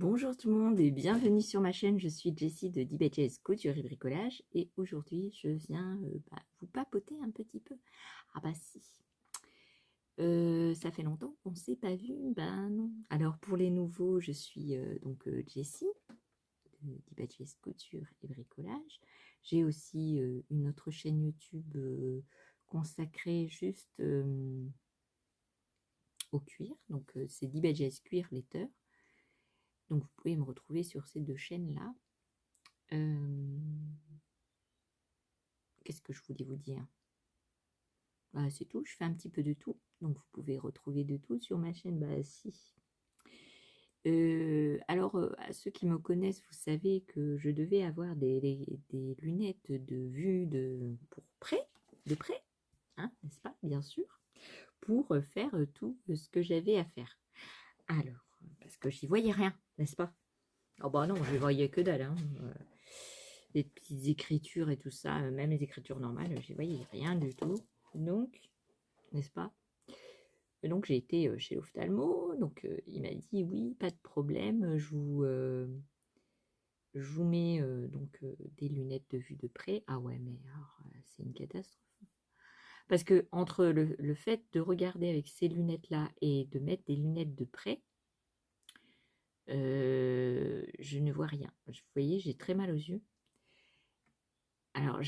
Bonjour tout le monde et bienvenue sur ma chaîne, je suis Jessie de DBJS Couture et Bricolage et aujourd'hui je viens vous papoter un petit peu. Ah bah si, ça fait longtemps qu'on ne s'est pas vu, ben non. Alors pour les nouveaux, je suis Jessie de DBJS Couture et Bricolage. J'ai aussi une autre chaîne YouTube consacrée juste au cuir, donc c'est DBJS Cuir Letter. Donc vous pouvez me retrouver sur ces deux chaînes-là. Qu'est-ce que je voulais vous dire? Bah, c'est tout, je fais un petit peu de tout. Donc vous pouvez retrouver de tout sur ma chaîne. Bah si. À ceux qui me connaissent, vous savez que je devais avoir des lunettes de vue pour de près, hein, n'est-ce pas, bien sûr, pour faire tout ce que j'avais à faire. Alors, parce que j'y voyais rien, n'est-ce pas? Oh bah non, je ne voyais que dalle, hein. Les petites écritures et tout ça, même les écritures normales, j'y voyais rien du tout. Donc, n'est-ce pas? Et donc j'ai été chez l'ophtalmo, donc il m'a dit oui, pas de problème, je vous mets des lunettes de vue de près. Ah ouais, mais alors, c'est une catastrophe. Parce que entre le fait de regarder avec ces lunettes-là et de mettre des lunettes de près, je ne vois rien. Vous voyez, j'ai très mal aux yeux. Alors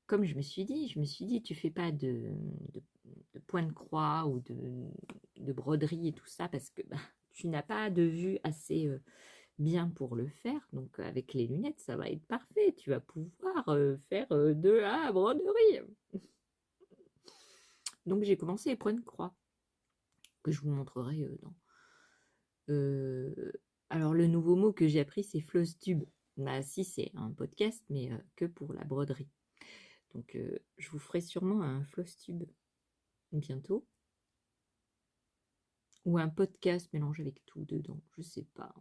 comme je me suis dit, tu fais pas de point de croix ou de broderie et tout ça parce que bah, tu n'as pas de vue assez bien pour le faire. Donc avec les lunettes, ça va être parfait. Tu vas pouvoir faire de la broderie. Donc j'ai commencé les points de croix que je vous montrerai dans. Euh, alors le nouveau mot que j'ai appris, c'est floss tube. Bah si, c'est un podcast, mais que pour la broderie. Donc je vous ferai sûrement un floss tube bientôt. Ou un podcast mélangé avec tout dedans. Je sais pas.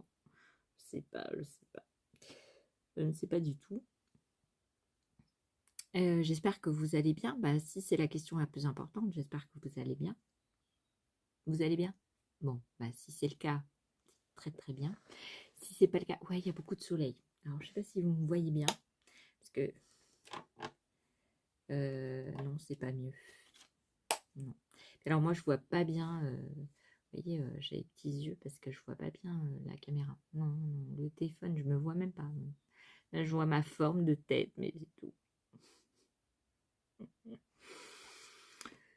Je sais pas, je sais pas. Je ne sais pas du tout. J'espère que vous allez bien. Bah, si c'est la question la plus importante, j'espère que vous allez bien. Vous allez bien? Bon, bah, si c'est le cas, très très bien. Si c'est pas le cas, ouais, il y a beaucoup de soleil. Alors, je sais pas si vous me voyez bien, parce que non, c'est pas mieux. Non. Alors moi, je vois pas bien. Vous voyez, j'ai les petits yeux parce que je vois pas bien la caméra. Non, non, le téléphone, je me vois même pas. Là, je vois ma forme de tête, mais c'est tout.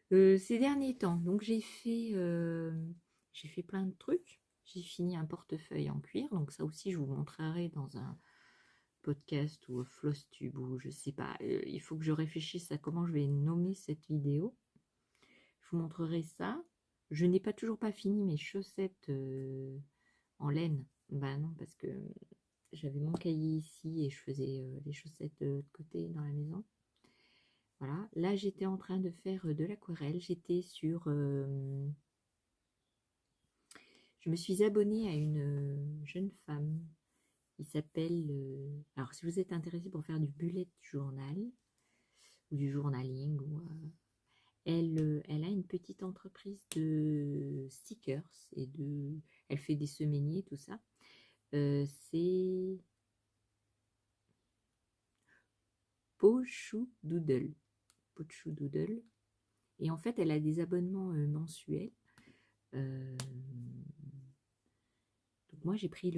Ces derniers temps, donc j'ai fait plein de trucs. J'ai fini un portefeuille en cuir, donc ça aussi je vous montrerai dans un podcast ou un floss tube ou je sais pas. Il faut que je réfléchisse à comment je vais nommer cette vidéo. Je vous montrerai ça. Je n'ai toujours pas fini mes chaussettes en laine. Bah non, parce que j'avais mon cahier ici et je faisais les chaussettes de l'autre côté dans la maison. Voilà, là j'étais en train de faire de l'aquarelle, j'étais sur... je me suis abonnée à une jeune femme qui s'appelle... alors si vous êtes intéressé pour faire du bullet journal ou du journaling, elle a une petite entreprise de stickers et elle fait des semainiers, tout ça. C'est Pochou Doodle. Pochou Doodle. Et en fait, elle a des abonnements mensuels. Donc moi, j'ai pris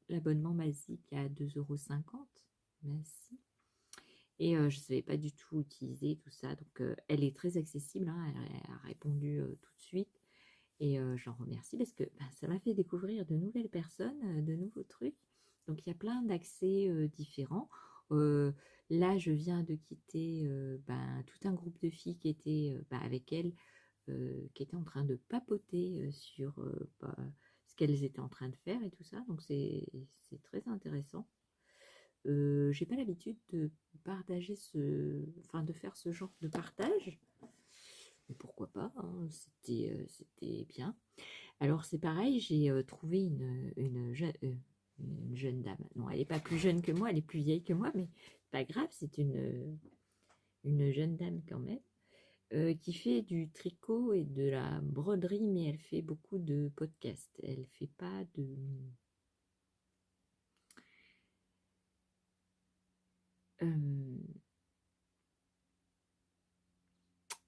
l'abonnement basique à 2,50 €. Merci. Et je ne savais pas du tout utiliser tout ça. Donc elle est très accessible, hein, elle a répondu tout de suite. Et j'en remercie parce que bah, ça m'a fait découvrir de nouvelles personnes, de nouveaux trucs. Donc il y a plein d'accès différents. Là, je viens de quitter tout un groupe de filles qui étaient avec elle, qui étaient en train de papoter sur ce qu'elles étaient en train de faire et tout ça. Donc c'est très intéressant. J'ai pas l'habitude de partager de faire ce genre de partage. Mais pourquoi pas, hein, c'était bien. Alors c'est pareil, j'ai trouvé une jeune dame. Non, elle n'est pas plus jeune que moi, elle est plus vieille que moi, mais pas grave, c'est une jeune dame quand même, qui fait du tricot et de la broderie, mais elle fait beaucoup de podcasts. Elle fait pas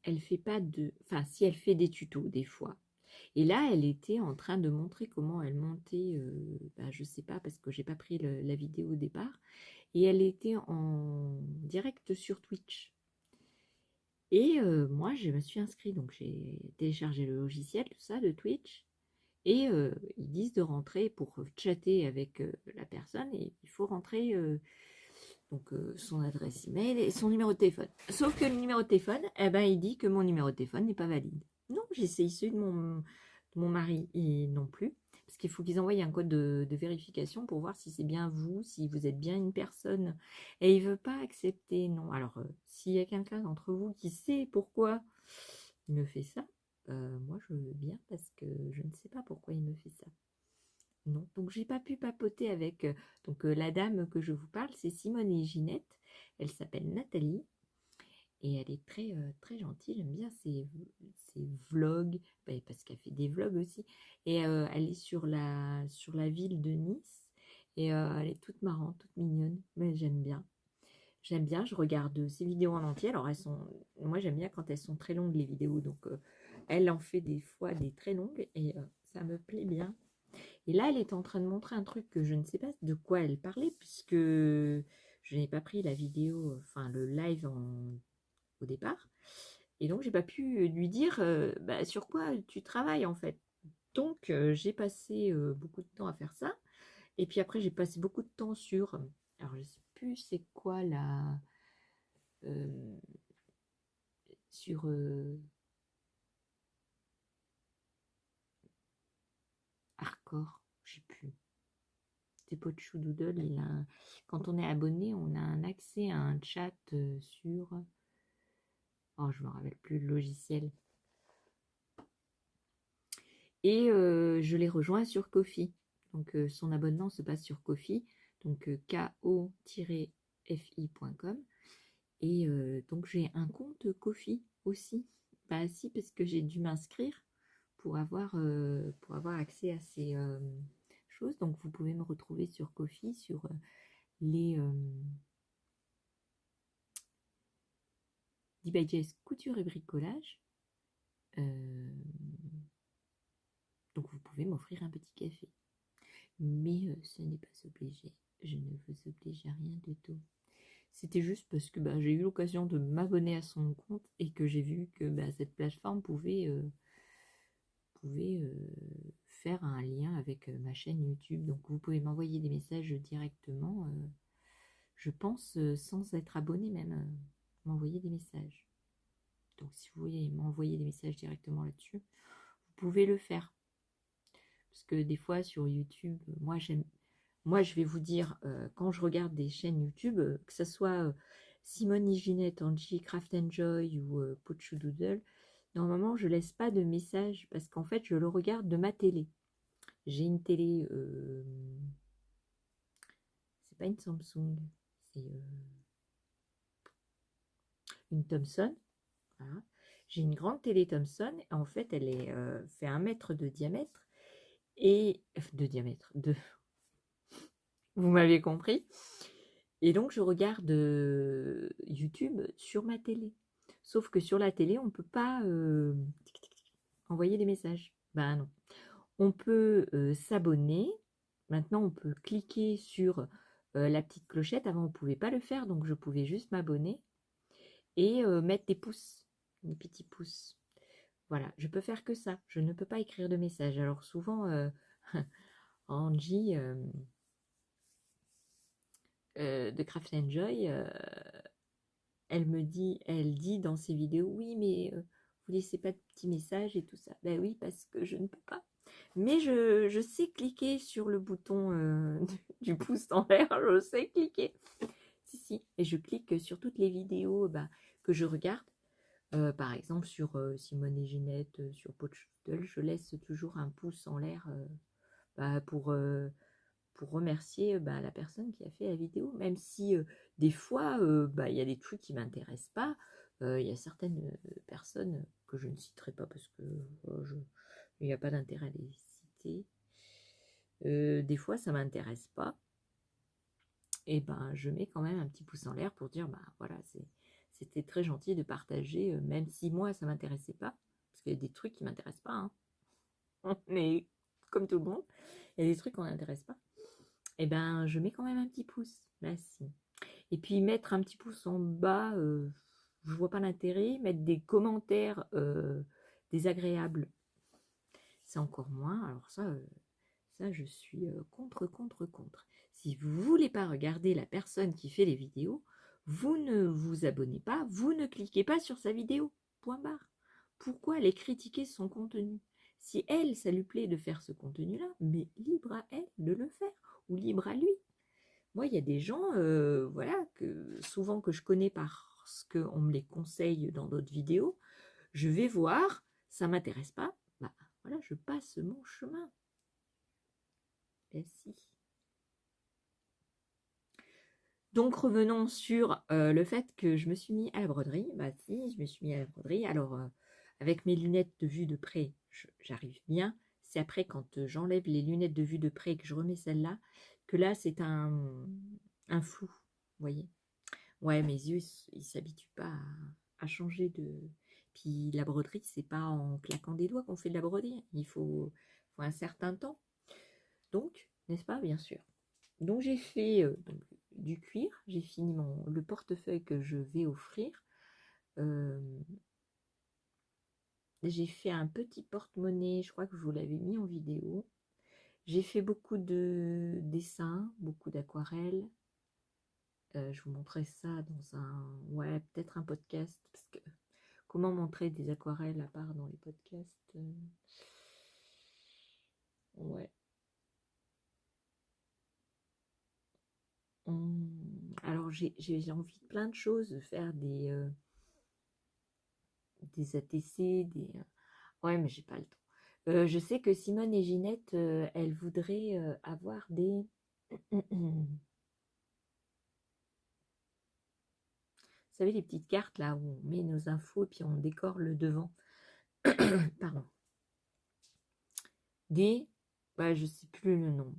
elle fait pas de... Enfin, si elle fait des tutos des fois. Et là, elle était en train de montrer comment elle montait, je sais pas, parce que j'ai pas pris la vidéo au départ. Et elle était en direct sur Twitch. Et moi, je me suis inscrite, donc j'ai téléchargé le logiciel, tout ça, de Twitch. Et ils disent de rentrer pour chatter avec la personne. Et il faut rentrer son adresse email et son numéro de téléphone. Sauf que le numéro de téléphone, eh ben, il dit que mon numéro de téléphone n'est pas valide. Non, j'ai essayé celui de mon mari et non plus. Parce qu'il faut qu'ils envoient un code de vérification pour voir si c'est bien vous, si vous êtes bien une personne. Et il ne veut pas accepter, non. Alors, s'il y a quelqu'un d'entre vous qui sait pourquoi il me fait ça, moi je veux bien parce que je ne sais pas pourquoi il me fait ça. Non, donc j'ai pas pu papoter avec la dame que je vous parle, c'est Simone et Ginette. Elle s'appelle Nathalie et elle est très très gentille. J'aime bien ses vlogs, parce qu'elle fait des vlogs aussi. Et elle est sur la ville de Nice et elle est toute marrante, toute mignonne. Mais j'aime bien. J'aime bien. Je regarde ses vidéos en entier. Alors moi j'aime bien quand elles sont très longues les vidéos. Donc elle en fait des fois des très longues et ça me plaît bien. Et là, elle est en train de montrer un truc que je ne sais pas de quoi elle parlait, puisque je n'ai pas pris la vidéo, enfin le live au départ. Et donc, j'ai pas pu lui dire sur quoi tu travailles en fait. Donc, j'ai passé beaucoup de temps à faire ça. Et puis après, j'ai passé beaucoup de temps sur... Alors, je sais plus c'est quoi la... euh, sur... Hardcore, je sais plus. C'est Pochou Doodle, quand on est abonné, on a un accès à un chat sur... Oh, je me rappelle plus le logiciel. Et je l'ai rejoint sur Ko-fi. Donc son abonnement se passe sur Ko-fi, donc ko-fi.com. Et donc j'ai un compte Ko-fi aussi. Bah si, parce que j'ai dû m'inscrire pour avoir accès à ces choses. Donc vous pouvez me retrouver sur Ko-fi, sur les D-Digest couture et bricolage. Donc vous pouvez m'offrir un petit café. Mais ce n'est pas obligé. Je ne vous oblige à rien du tout. C'était juste parce que j'ai eu l'occasion de m'abonner à son compte et que j'ai vu que cette plateforme pouvait faire un lien avec ma chaîne YouTube. Donc vous pouvez m'envoyer des messages directement, je pense, sans être abonné même, m'envoyer des messages. Donc si vous voulez m'envoyer des messages directement là-dessus, vous pouvez le faire. Parce que des fois sur YouTube, moi je vais vous dire, quand je regarde des chaînes YouTube, que ce soit Simone Ginette, Angie Craft Enjoy ou Pochou Doodle, normalement je laisse pas de message parce qu'en fait je le regarde de ma télé. J'ai une télé, c'est pas une Samsung, c'est une Thomson. Voilà. J'ai une grande télé Thomson, en fait elle est fait 1 mètre de diamètre et de diamètre, vous m'avez compris. Et donc, je regarde YouTube sur ma télé. Sauf que sur la télé, on ne peut pas envoyer des messages. Ben non. On peut s'abonner. Maintenant, on peut cliquer sur la petite clochette. Avant, on ne pouvait pas le faire. Donc, je pouvais juste m'abonner et mettre des pouces, des petits pouces. Voilà, je peux faire que ça. Je ne peux pas écrire de messages. Alors, souvent, Angie de Craft Enjoy, elle dit dans ses vidéos, oui, mais vous laissez pas de petits messages et tout ça. Ben oui, parce que je ne peux pas. Mais je sais cliquer sur le bouton du pouce en l'air, je sais cliquer. Si, si. Et je clique sur toutes les vidéos que je regarde. Par exemple, sur Simone et Ginette, sur Pochdoodle, je laisse toujours un pouce en l'air pour remercier la personne qui a fait la vidéo, même si des fois, il y a des trucs qui ne m'intéressent pas. Il y a certaines personnes que je ne citerai pas parce que il n'y a pas d'intérêt à les citer. Des fois, ça ne m'intéresse pas. et ben je mets quand même un petit pouce en l'air pour dire bah voilà, c'était très gentil de partager, même si moi ça m'intéressait pas, parce qu'il y a des trucs qui m'intéressent pas, hein. Mais comme tout le monde, il y a des trucs qu'on n'intéresse pas. Et ben je mets quand même un petit pouce. Merci. Et puis mettre un petit pouce en bas, je vois pas l'intérêt. Mettre des commentaires désagréables, c'est encore moins. Alors ça je suis contre. Si vous voulez pas regarder la personne qui fait les vidéos, vous ne vous abonnez pas, vous ne cliquez pas sur sa vidéo. Point barre. Pourquoi aller critiquer son contenu? Si elle, ça lui plaît de faire ce contenu-là, mais libre à elle de le faire, ou libre à lui. Moi, il y a des gens, voilà, souvent que je connais parce qu'on me les conseille dans d'autres vidéos, je vais voir, ça m'intéresse pas, bah voilà, je passe mon chemin. Merci. Donc revenons sur le fait que je me suis mis à la broderie. Bah si, je me suis mis à la broderie. Alors avec mes lunettes de vue de près, j'arrive bien. C'est après quand j'enlève les lunettes de vue de près et que je remets celle-là, que là c'est un flou, vous voyez. Ouais, mes yeux, ils s'habituent pas à changer de... Puis la broderie, c'est pas en claquant des doigts qu'on fait de la broderie. Il faut un certain temps. Donc, n'est-ce pas, bien sûr. Donc j'ai fait donc, du cuir, j'ai fini le portefeuille que je vais offrir. Euh, j'ai fait un petit porte-monnaie, je crois que je vous l'avais mis en vidéo. J'ai fait beaucoup de dessins, beaucoup d'aquarelles. Je vous montrerai ça dans ouais, peut-être un podcast, parce que comment montrer des aquarelles à part dans les podcasts ouais. Alors j'ai envie de plein de choses, de faire des ATC, ouais, mais j'ai pas le temps. Je sais que Simone et Ginette, elles voudraient avoir des... Vous savez, les petites cartes là où on met nos infos et puis on décore le devant. Pardon. Des... Bah, je sais plus le nom.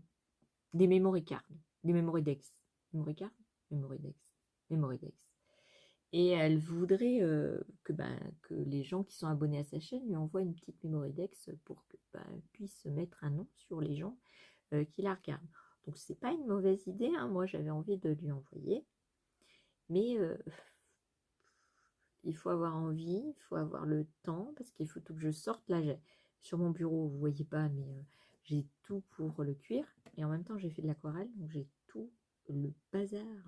Des memory cards. Des memory decks. Memory card? Memory decks. Memory decks. Et elle voudrait que les gens qui sont abonnés à sa chaîne lui envoient une petite memory dex pour qu'elle puisse mettre un nom sur les gens qui la regardent. Donc c'est pas une mauvaise idée, hein. Moi j'avais envie de lui envoyer, mais il faut avoir envie, il faut avoir le temps, parce qu'il faut tout que je sorte. Là sur mon bureau, vous voyez pas, mais j'ai tout pour le cuir, et en même temps j'ai fait de l'aquarelle, donc j'ai tout le bazar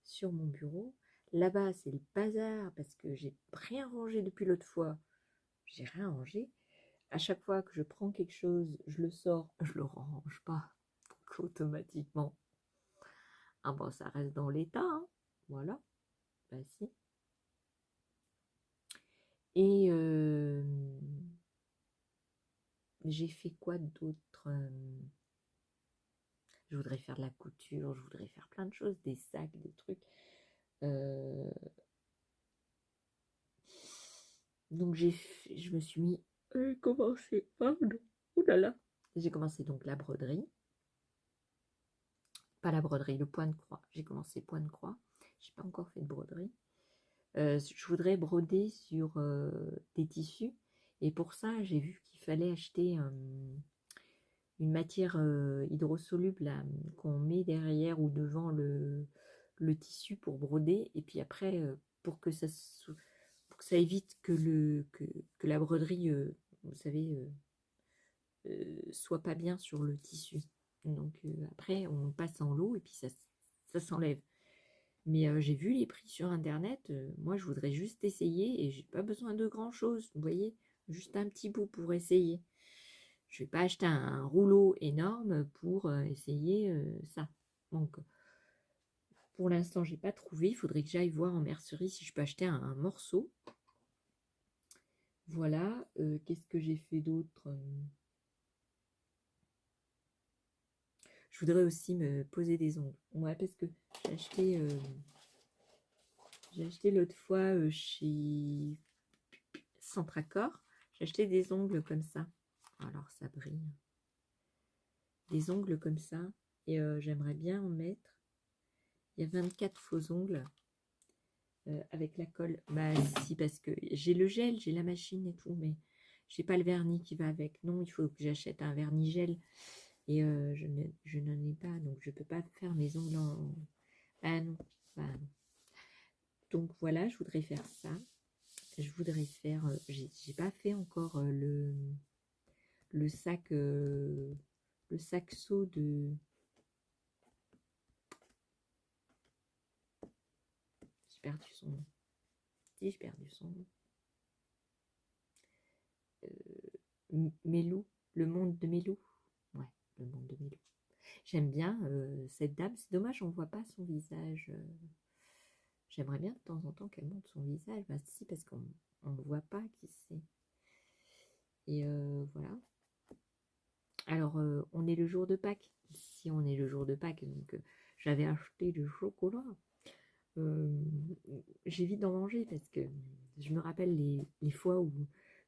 sur mon bureau. Là-bas, c'est le bazar parce que j'ai rien rangé depuis l'autre fois. J'ai rien rangé. À chaque fois que je prends quelque chose, je le sors, je le range pas. Donc automatiquement, ah bon, ça reste dans l'état, hein. Voilà. Bah si. Et j'ai fait quoi d'autre? Je voudrais faire de la couture, je voudrais faire plein de choses, des sacs, des trucs. Donc je me suis mis, commencé, pardon, ouh là là. J'ai commencé donc la broderie, pas la broderie, le point de croix. J'ai commencé point de croix, j'ai pas encore fait de broderie. Je voudrais broder sur des tissus, et pour ça j'ai vu qu'il fallait acheter une matière hydrosoluble qu'on met derrière ou devant le tissu pour broder, et puis après pour que ça évite que la broderie, vous savez, soit pas bien sur le tissu. Donc après, on passe en l'eau et puis ça s'enlève. Mais j'ai vu les prix sur internet. Moi, je voudrais juste essayer et j'ai pas besoin de grand chose. Vous voyez, juste un petit bout pour essayer. Je vais pas acheter un rouleau énorme pour essayer ça. Donc, pour l'instant, j'ai pas trouvé. Il faudrait que j'aille voir en mercerie si je peux acheter un morceau. Voilà. Qu'est-ce que j'ai fait d'autre? Je voudrais aussi me poser des ongles. Ouais, parce que j'ai acheté l'autre fois chez Centracor. J'ai acheté des ongles comme ça. Alors ça brille. Des ongles comme ça. Et j'aimerais bien en mettre. Il y a 24 faux ongles avec la colle. Bah si, parce que j'ai le gel, j'ai la machine et tout, mais j'ai pas le vernis qui va avec. Non, il faut que j'achète un vernis gel. Et je n'en ai pas, donc je peux pas faire mes ongles en... Ah non, bah non. Donc voilà, je voudrais faire ça. Je voudrais faire... j'ai pas fait encore le sac seau de... J'ai perdu son nom. Si, j'ai perdu son nom. Mélou, le monde de Mélou. Ouais, le monde de Mélou. J'aime bien cette dame. C'est dommage, on voit pas son visage. J'aimerais bien de temps en temps qu'elle montre son visage. Bah si, parce qu'on ne voit pas qui c'est. Et voilà. Alors, on est le jour de Pâques. Si on est le jour de Pâques, donc j'avais acheté du chocolat. J'évite d'en manger parce que je me rappelle les fois où,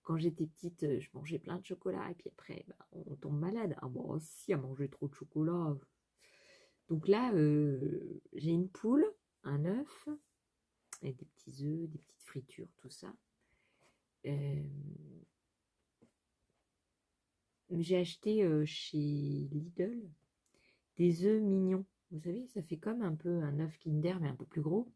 quand j'étais petite, je mangeais plein de chocolat et puis après, bah, on tombe malade. Ah bon, si, à manger trop de chocolat. Donc là, j'ai une poule, un œuf, et des petits œufs, des petites fritures, tout ça. J'ai acheté chez Lidl des œufs mignons. Vous savez, ça fait comme un peu un œuf Kinder, mais un peu plus gros.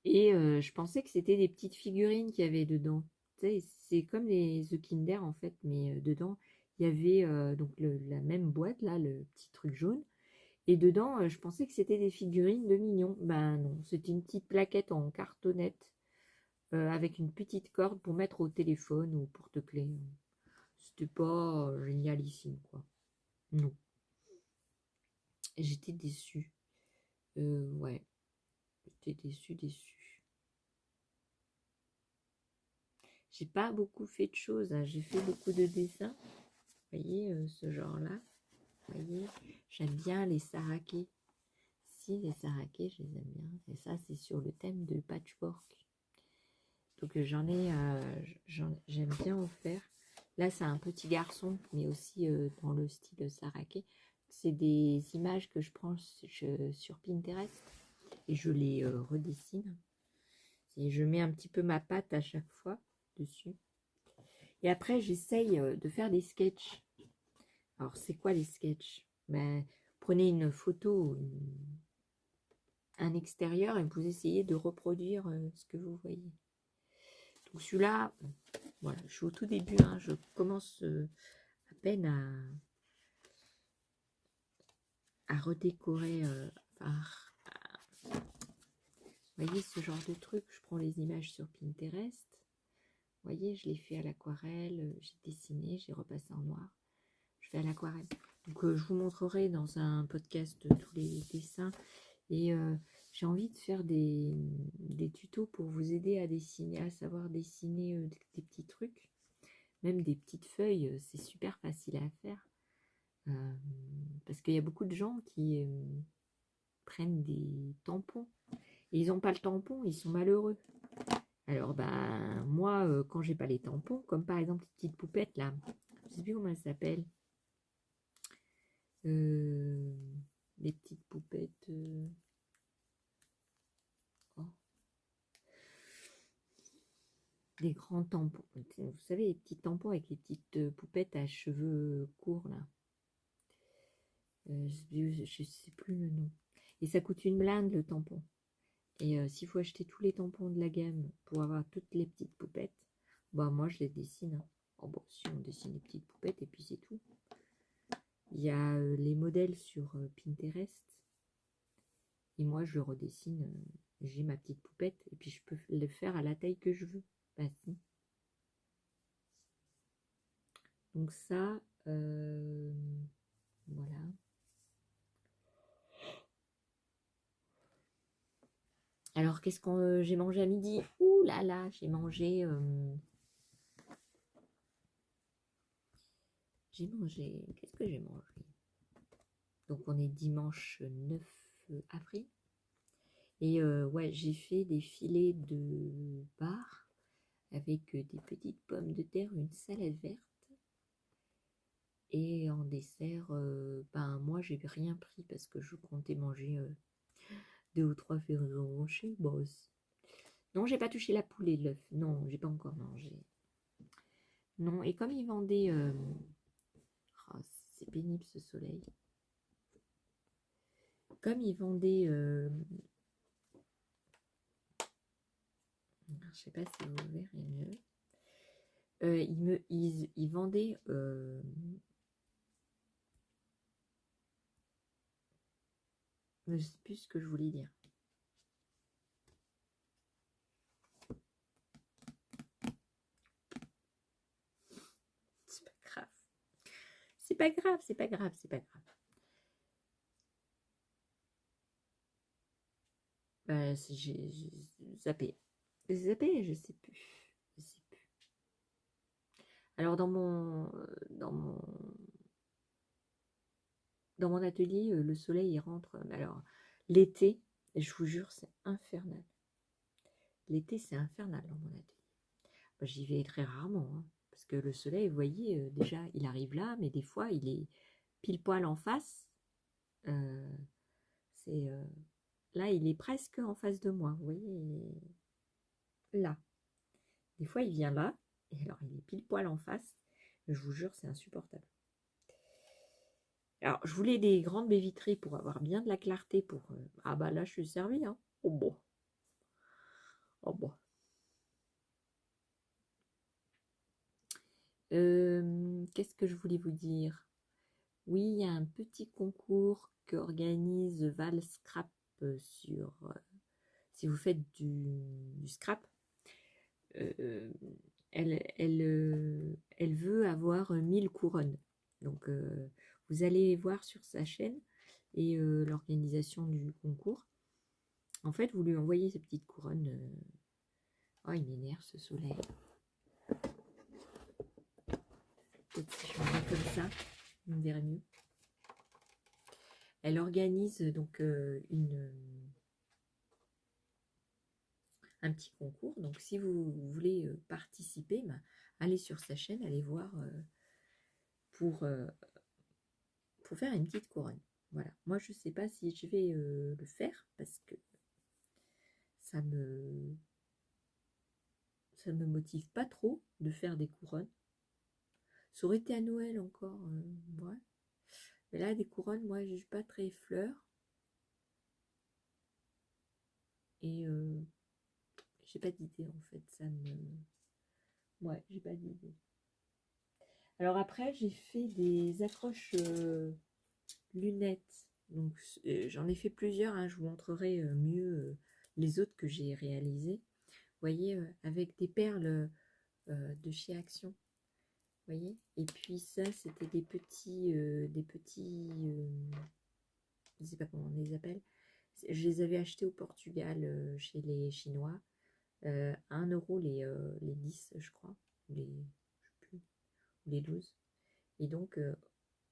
Et je pensais que c'était des petites figurines qu'il y avait dedans. Tu sais, c'est comme les œufs Kinder en fait, mais dedans, il y avait donc la même boîte, là, le petit truc jaune. Et dedans, je pensais que c'était des figurines de mignons. Ben non, c'était une petite plaquette en cartonnette avec une petite corde pour mettre au téléphone ou au porte-clés. C'était pas génialissime, quoi. Non. J'étais déçue. Ouais. J'étais déçue. J'ai pas beaucoup fait de choses, hein. J'ai fait beaucoup de dessins. Vous voyez, ce genre-là. Vous voyez, j'aime bien les sarakés. Si, les sarakés, je les aime bien. Et ça, c'est sur le thème de patchwork. Donc j'aime bien en faire. Là, c'est un petit garçon, mais aussi dans le style saraké. C'est des images que je prends sur Pinterest et je les redessine. Et je mets un petit peu ma patte à chaque fois dessus. Et après, j'essaye de faire des sketchs. Alors, c'est quoi les sketchs? Ben, prenez une photo, un extérieur, et vous essayez de reproduire ce que vous voyez. Donc celui-là, voilà, je suis au tout début, hein, je commence à peine à redécorer. Vous voyez ce genre de truc, je prends les images sur Pinterest. Vous voyez, je l'ai fait à l'aquarelle, j'ai dessiné, j'ai repassé en noir. Je fais à l'aquarelle. Donc je vous montrerai dans un podcast tous les dessins. Et j'ai envie de faire des tutos pour vous aider à dessiner, à savoir dessiner des petits trucs. Même des petites feuilles, c'est super facile à faire. Parce qu'il y a beaucoup de gens qui prennent des tampons. Et ils n'ont pas le tampon, ils sont malheureux. Alors, ben, moi, quand j'ai pas les tampons, comme par exemple les petites poupettes, là, je sais plus comment elles s'appellent. Les petites poupettes... Oh. Des grands tampons. Vous savez, les petits tampons avec les petites poupettes à cheveux courts, là. Je sais plus le nom. Et ça coûte une blinde, le tampon. Et s'il faut acheter tous les tampons de la gamme pour avoir toutes les petites poupettes, bah moi je les dessine. Hein. Oh, bon, si on dessine les petites poupettes et puis c'est tout. Il y a les modèles sur Pinterest. Et moi je le redessine. J'ai ma petite poupette et puis je peux le faire à la taille que je veux. Bah si. Donc ça, voilà. Alors qu'est-ce que j'ai mangé à midi? Ouh là là, j'ai mangé... Qu'est-ce que j'ai mangé? Donc on est dimanche 9 avril. Et ouais, j'ai fait des filets de bar avec des petites pommes de terre, une salade verte Et en dessert, ben moi j'ai rien pris parce que je comptais manger 2 ou 3 Ferrero Rocher. Bon, non, j'ai pas touché la poule et l'œuf. Non, j'ai pas encore mangé. Non, et comme ils vendaient... oh, c'est pénible ce soleil. Comme ils vendaient... je sais pas si vous verrez mieux. Ils vendaient... je sais plus ce que je voulais dire. C'est pas grave. C'est pas grave, c'est pas grave, c'est pas grave. J'ai zappé. Zappé, je sais plus. Je sais plus. Alors dans mon atelier, le soleil il rentre. Alors l'été, je vous jure, c'est infernal. L'été, c'est infernal dans mon atelier. J'y vais très rarement, hein, parce que le soleil, vous voyez, déjà, il arrive là, mais des fois, il est pile poil en face. Là, il est presque en face de moi, vous voyez, là. Des fois, il vient là, et alors il est pile poil en face. Je vous jure, c'est insupportable. Alors, je voulais des grandes baies vitrées pour avoir bien de la clarté. Ah bah là, je suis servie, hein. Oh bon. Oh bon. Qu'est-ce que je voulais vous dire? Oui, il y a un petit concours qu'organise Val Scrap sur... si vous faites du scrap, elle veut avoir 1000 couronnes. Donc, vous allez voir sur sa chaîne et l'organisation du concours. En fait, vous lui envoyez ces petites couronnes. Oh, il m'énerve ce soleil. Peut-être si je me mets comme ça, vous me verrez mieux. Elle organise donc un petit concours. Donc, si vous voulez participer, allez sur sa chaîne, allez voir pour faire une petite couronne. Voilà. Moi, je ne sais pas si je vais le faire parce que ça me motive pas trop de faire des couronnes. Ça aurait été à Noël encore, ouais. Mais là, des couronnes, moi, je suis pas très fleur. Et j'ai pas d'idée en fait. Ouais, j'ai pas d'idée. Alors après, j'ai fait des accroches lunettes. Donc j'en ai fait plusieurs, hein. Je vous montrerai mieux les autres que j'ai réalisées. Vous voyez, avec des perles de chez Action. Vous voyez. Et puis ça, c'était des petits, je sais pas comment on les appelle. Je les avais achetés au Portugal chez les Chinois. 1 euro les 10, je crois. Je sais plus, les 12. Et donc, vous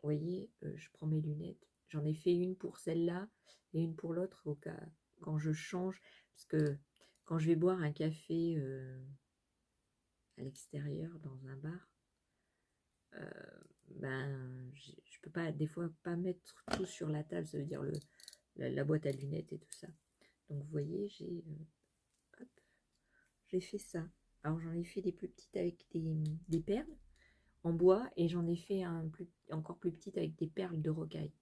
voyez, je prends mes lunettes. J'en ai fait une pour celle-là et une pour l'autre au cas quand je change. Parce que quand je vais boire un café à l'extérieur dans un bar, je peux pas, des fois, pas mettre tout sur la table. Ça veut dire la boîte à lunettes et tout ça. Donc, vous voyez, j'ai fait ça. Alors, j'en ai fait des plus petites avec des perles en bois et j'en ai fait encore plus petite avec des perles de rocaille.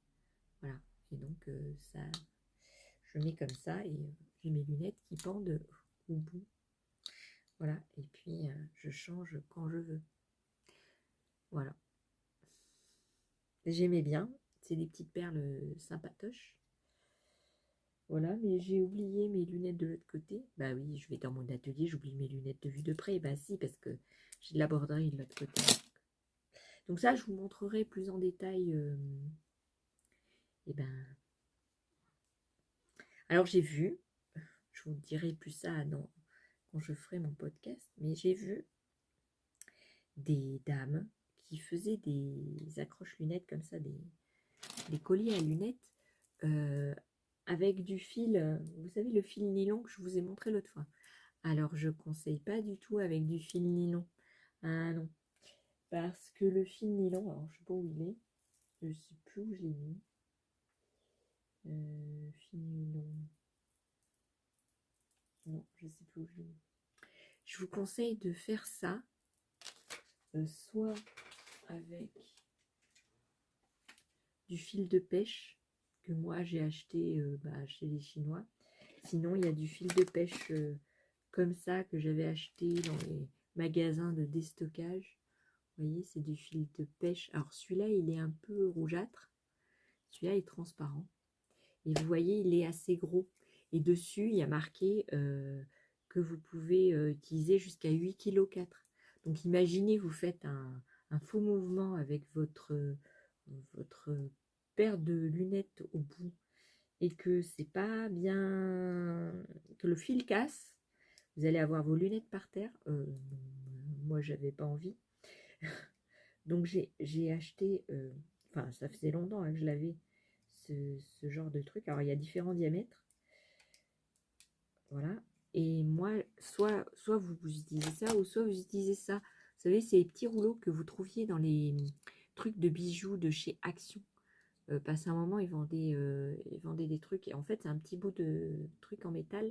Voilà. Et donc, ça, je mets comme ça et j'ai mes lunettes qui pendent au bout. Voilà. Et puis, je change quand je veux. Voilà. J'aimais bien. C'est des petites perles sympatoches. Voilà, mais j'ai oublié mes lunettes de l'autre côté. Bah oui, je vais dans mon atelier, j'oublie mes lunettes de vue de près. Bah si, parce que j'ai de la broderie de l'autre côté. Donc ça, je vous montrerai plus en détail. Et ben, alors j'ai vu, je vous dirai plus ça quand je ferai mon podcast, mais j'ai vu des dames qui faisaient des accroches lunettes comme ça, des colliers à lunettes avec du fil, vous savez le fil nylon que je vous ai montré l'autre fois. Alors je conseille pas du tout avec du fil nylon. Ah non. Parce que le fil nylon, alors je sais pas où il est. Je sais plus où je l'ai mis. Fil nylon. Non, je sais plus où je l'ai mis. Je vous conseille de faire ça, soit avec du fil de pêche que moi j'ai acheté chez les Chinois. Sinon, il y a du fil de pêche comme ça que j'avais acheté dans les magasins de déstockage. Vous voyez, c'est du fil de pêche. Alors celui-là, il est un peu rougeâtre. Celui-là est transparent. Et vous voyez, il est assez gros. Et dessus, il y a marqué que vous pouvez utiliser jusqu'à 8,4 kg. Donc imaginez, vous faites un faux mouvement avec votre paire de lunettes au bout et que c'est pas bien, que le fil casse, vous allez avoir vos lunettes par terre. Moi, j'avais pas envie. Donc j'ai acheté, enfin ça faisait longtemps que je l'avais, ce genre de truc. Alors il y a différents diamètres. Voilà. Et moi, soit vous utilisez ça, ou soit vous utilisez ça. Vous savez, c'est les petits rouleaux que vous trouviez dans les trucs de bijoux de chez Action. Passé un moment, ils vendaient des trucs. Et en fait, c'est un petit bout de truc en métal.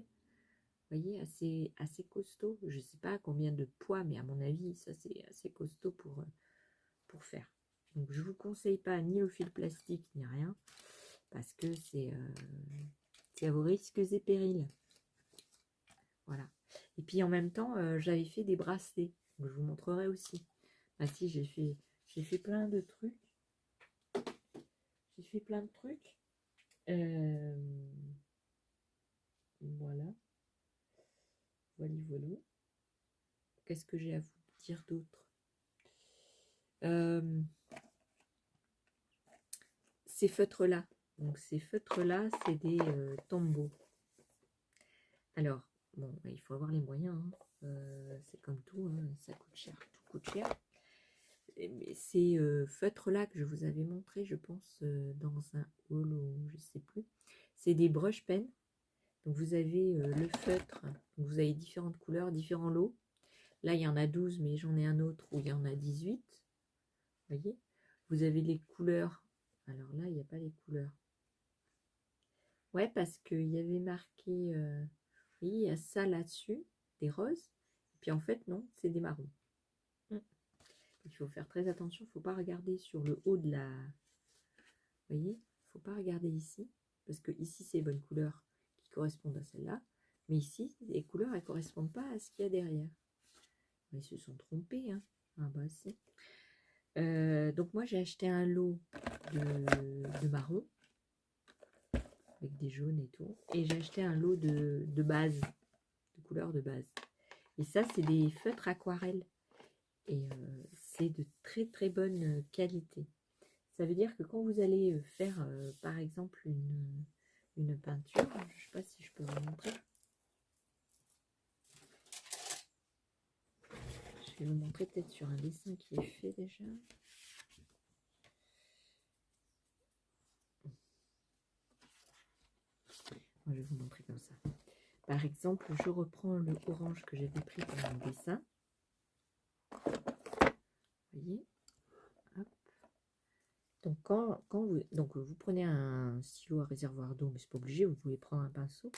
Vous voyez, assez costaud. Je ne sais pas combien de poids, mais à mon avis, ça, c'est assez costaud pour faire. Donc, je ne vous conseille pas ni le fil plastique, ni rien. Parce que c'est à vos risques et périls. Voilà. Et puis, en même temps, j'avais fait des bracelets. Donc, je vous montrerai aussi. Ah si, j'ai fait plein de trucs. J'ai fait plein de trucs. Voilà. Voilà. Qu'est-ce que j'ai à vous dire d'autre? Ces feutres-là. Donc, ces feutres-là, c'est des tombeaux. Alors, bon, il faut avoir les moyens. Hein. C'est comme tout, hein, ça coûte cher. Tout coûte cher. Ces feutres-là que je vous avais montré, je pense, dans un haul ou je sais plus, c'est des brush pens. Donc vous avez le feutre, donc vous avez différentes couleurs, différents lots. Là, il y en a 12, mais j'en ai un autre où il y en a 18. Vous voyez, vous avez les couleurs. Alors là, il n'y a pas les couleurs. Ouais, parce qu'il y avait marqué, oui, il y a ça là-dessus, des roses. Et puis en fait, non, c'est des marrons. Il faut faire très attention, il ne faut pas regarder sur le haut de la... Vous voyez, il ne faut pas regarder ici, parce que ici, c'est les bonnes couleurs qui correspondent à celle-là. Mais ici, les couleurs, elles ne correspondent pas à ce qu'il y a derrière. Ils se sont trompés, hein. Ah bah si. Donc moi, j'ai acheté un lot de marron, avec des jaunes et tout. Et j'ai acheté un lot de base, de couleurs de base. Et ça, c'est des feutres aquarelles. Et c'est de très très bonne qualité. Ça veut dire que quand vous allez faire par exemple une peinture, je ne sais pas si je peux vous montrer. Je vais vous montrer peut-être sur un dessin qui est fait déjà. Moi, je vais vous montrer comme ça. Par exemple, je reprends le orange que j'avais pris pour mon dessin. Vous voyez, hop. Donc, vous prenez un stylo à réservoir d'eau, mais c'est pas obligé, vous pouvez prendre un pinceau.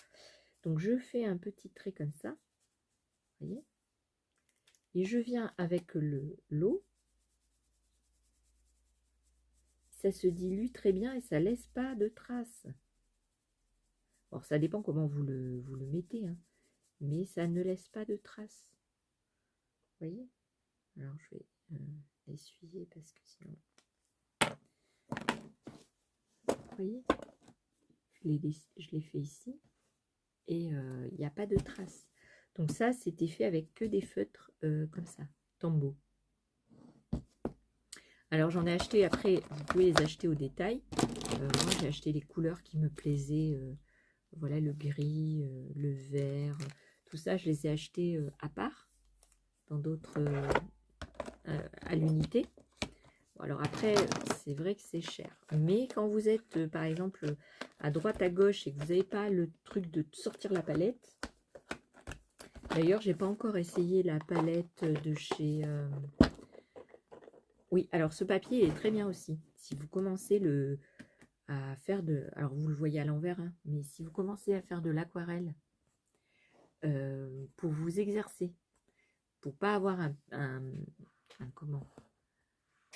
Donc, je fais un petit trait comme ça. Vous voyez. Et je viens avec l'eau. Ça se dilue très bien et ça laisse pas de traces. Alors, ça dépend comment vous le mettez, hein, mais ça ne laisse pas de traces. Vous voyez? Alors, je vais essuyer parce que sinon... Vous voyez? Je l'ai fait ici et il n'y a pas de traces. Donc ça, c'était fait avec que des feutres comme ça, Tombow. Alors j'en ai acheté après, vous pouvez les acheter au détail. Moi j'ai acheté les couleurs qui me plaisaient. Voilà, le gris, le vert, tout ça, je les ai achetés à part, dans d'autres, à l'unité. Bon, alors après, c'est vrai que c'est cher. Mais quand vous êtes, par exemple, à droite, à gauche, et que vous n'avez pas le truc de sortir la palette, d'ailleurs, j'ai pas encore essayé la palette de chez Oui, alors ce papier est très bien aussi. Si vous commencez à faire alors vous le voyez à l'envers, hein, mais si vous commencez à faire de l'aquarelle pour vous exercer, pour pas avoir comment,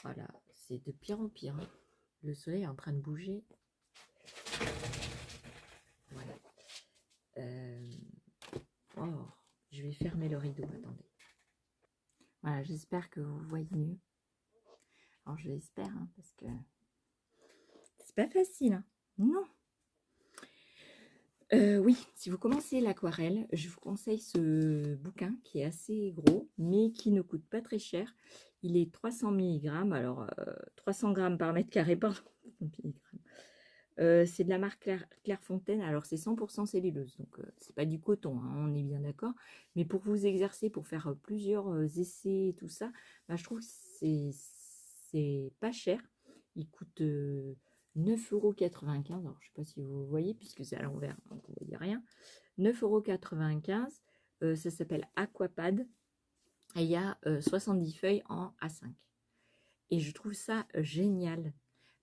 voilà, c'est de pire en pire, hein. Le soleil est en train de bouger. Voilà. Oh, je vais fermer le rideau, attendez. Voilà, j'espère que vous voyez mieux. Alors je l'espère, hein, parce que c'est pas facile, hein. Non. Oui, si vous commencez l'aquarelle, je vous conseille ce bouquin qui est assez gros, mais qui ne coûte pas très cher. Il est 300 mg, alors 300 grammes par mètre carré, pardon. C'est de la marque Clairefontaine, alors c'est 100% celluleuse, donc c'est pas du coton, hein, on est bien d'accord. Mais pour vous exercer, pour faire plusieurs essais et tout ça, bah, je trouve que c'est pas cher. Il coûte 9,95 €. Alors je sais pas si vous voyez, puisque c'est à l'envers, donc vous voyez rien. 9,95 €. Ça s'appelle Aquapad. Et il y a 70 feuilles en A5. Et je trouve ça génial.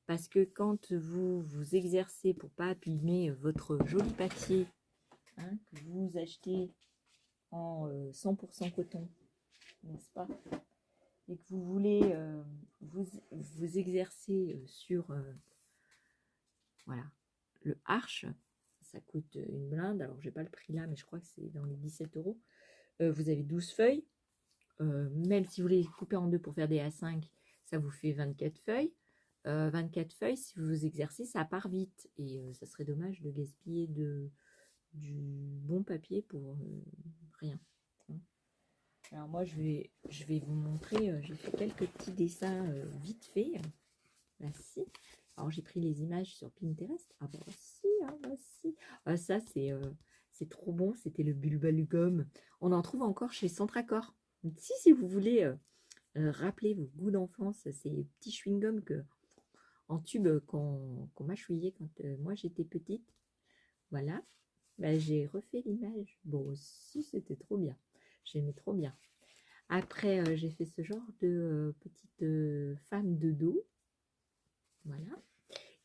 Parce que quand vous vous exercez pour pas abîmer votre joli papier, hein, que vous achetez en 100% coton, n'est-ce pas? Et que vous voulez vous exercer sur voilà, le Arche, ça coûte une blinde. Alors j'ai pas le prix là, mais je crois que c'est dans les 17 €. Vous avez 12 feuilles. Même si vous les coupez en deux pour faire des A5, ça vous fait 24 feuilles. 24 feuilles, si vous vous exercez, ça part vite. Et ça serait dommage de gaspiller du bon papier pour rien. Alors moi, je vais vous montrer, j'ai fait quelques petits dessins vite fait. Voici. Alors j'ai pris les images sur Pinterest. Ah bah si, ah bah si. Ah, ça c'est trop bon, c'était le Bulbalugum. On en trouve encore chez Centracor. Si vous voulez rappeler vos goûts d'enfance, ces petits chewing-gums en tube qu'on mâchouillait quand moi j'étais petite. Voilà. Bah, j'ai refait l'image. Bon, aussi, c'était trop bien. J'aimais trop bien. Après, j'ai fait ce genre de petite femme de dos. Voilà.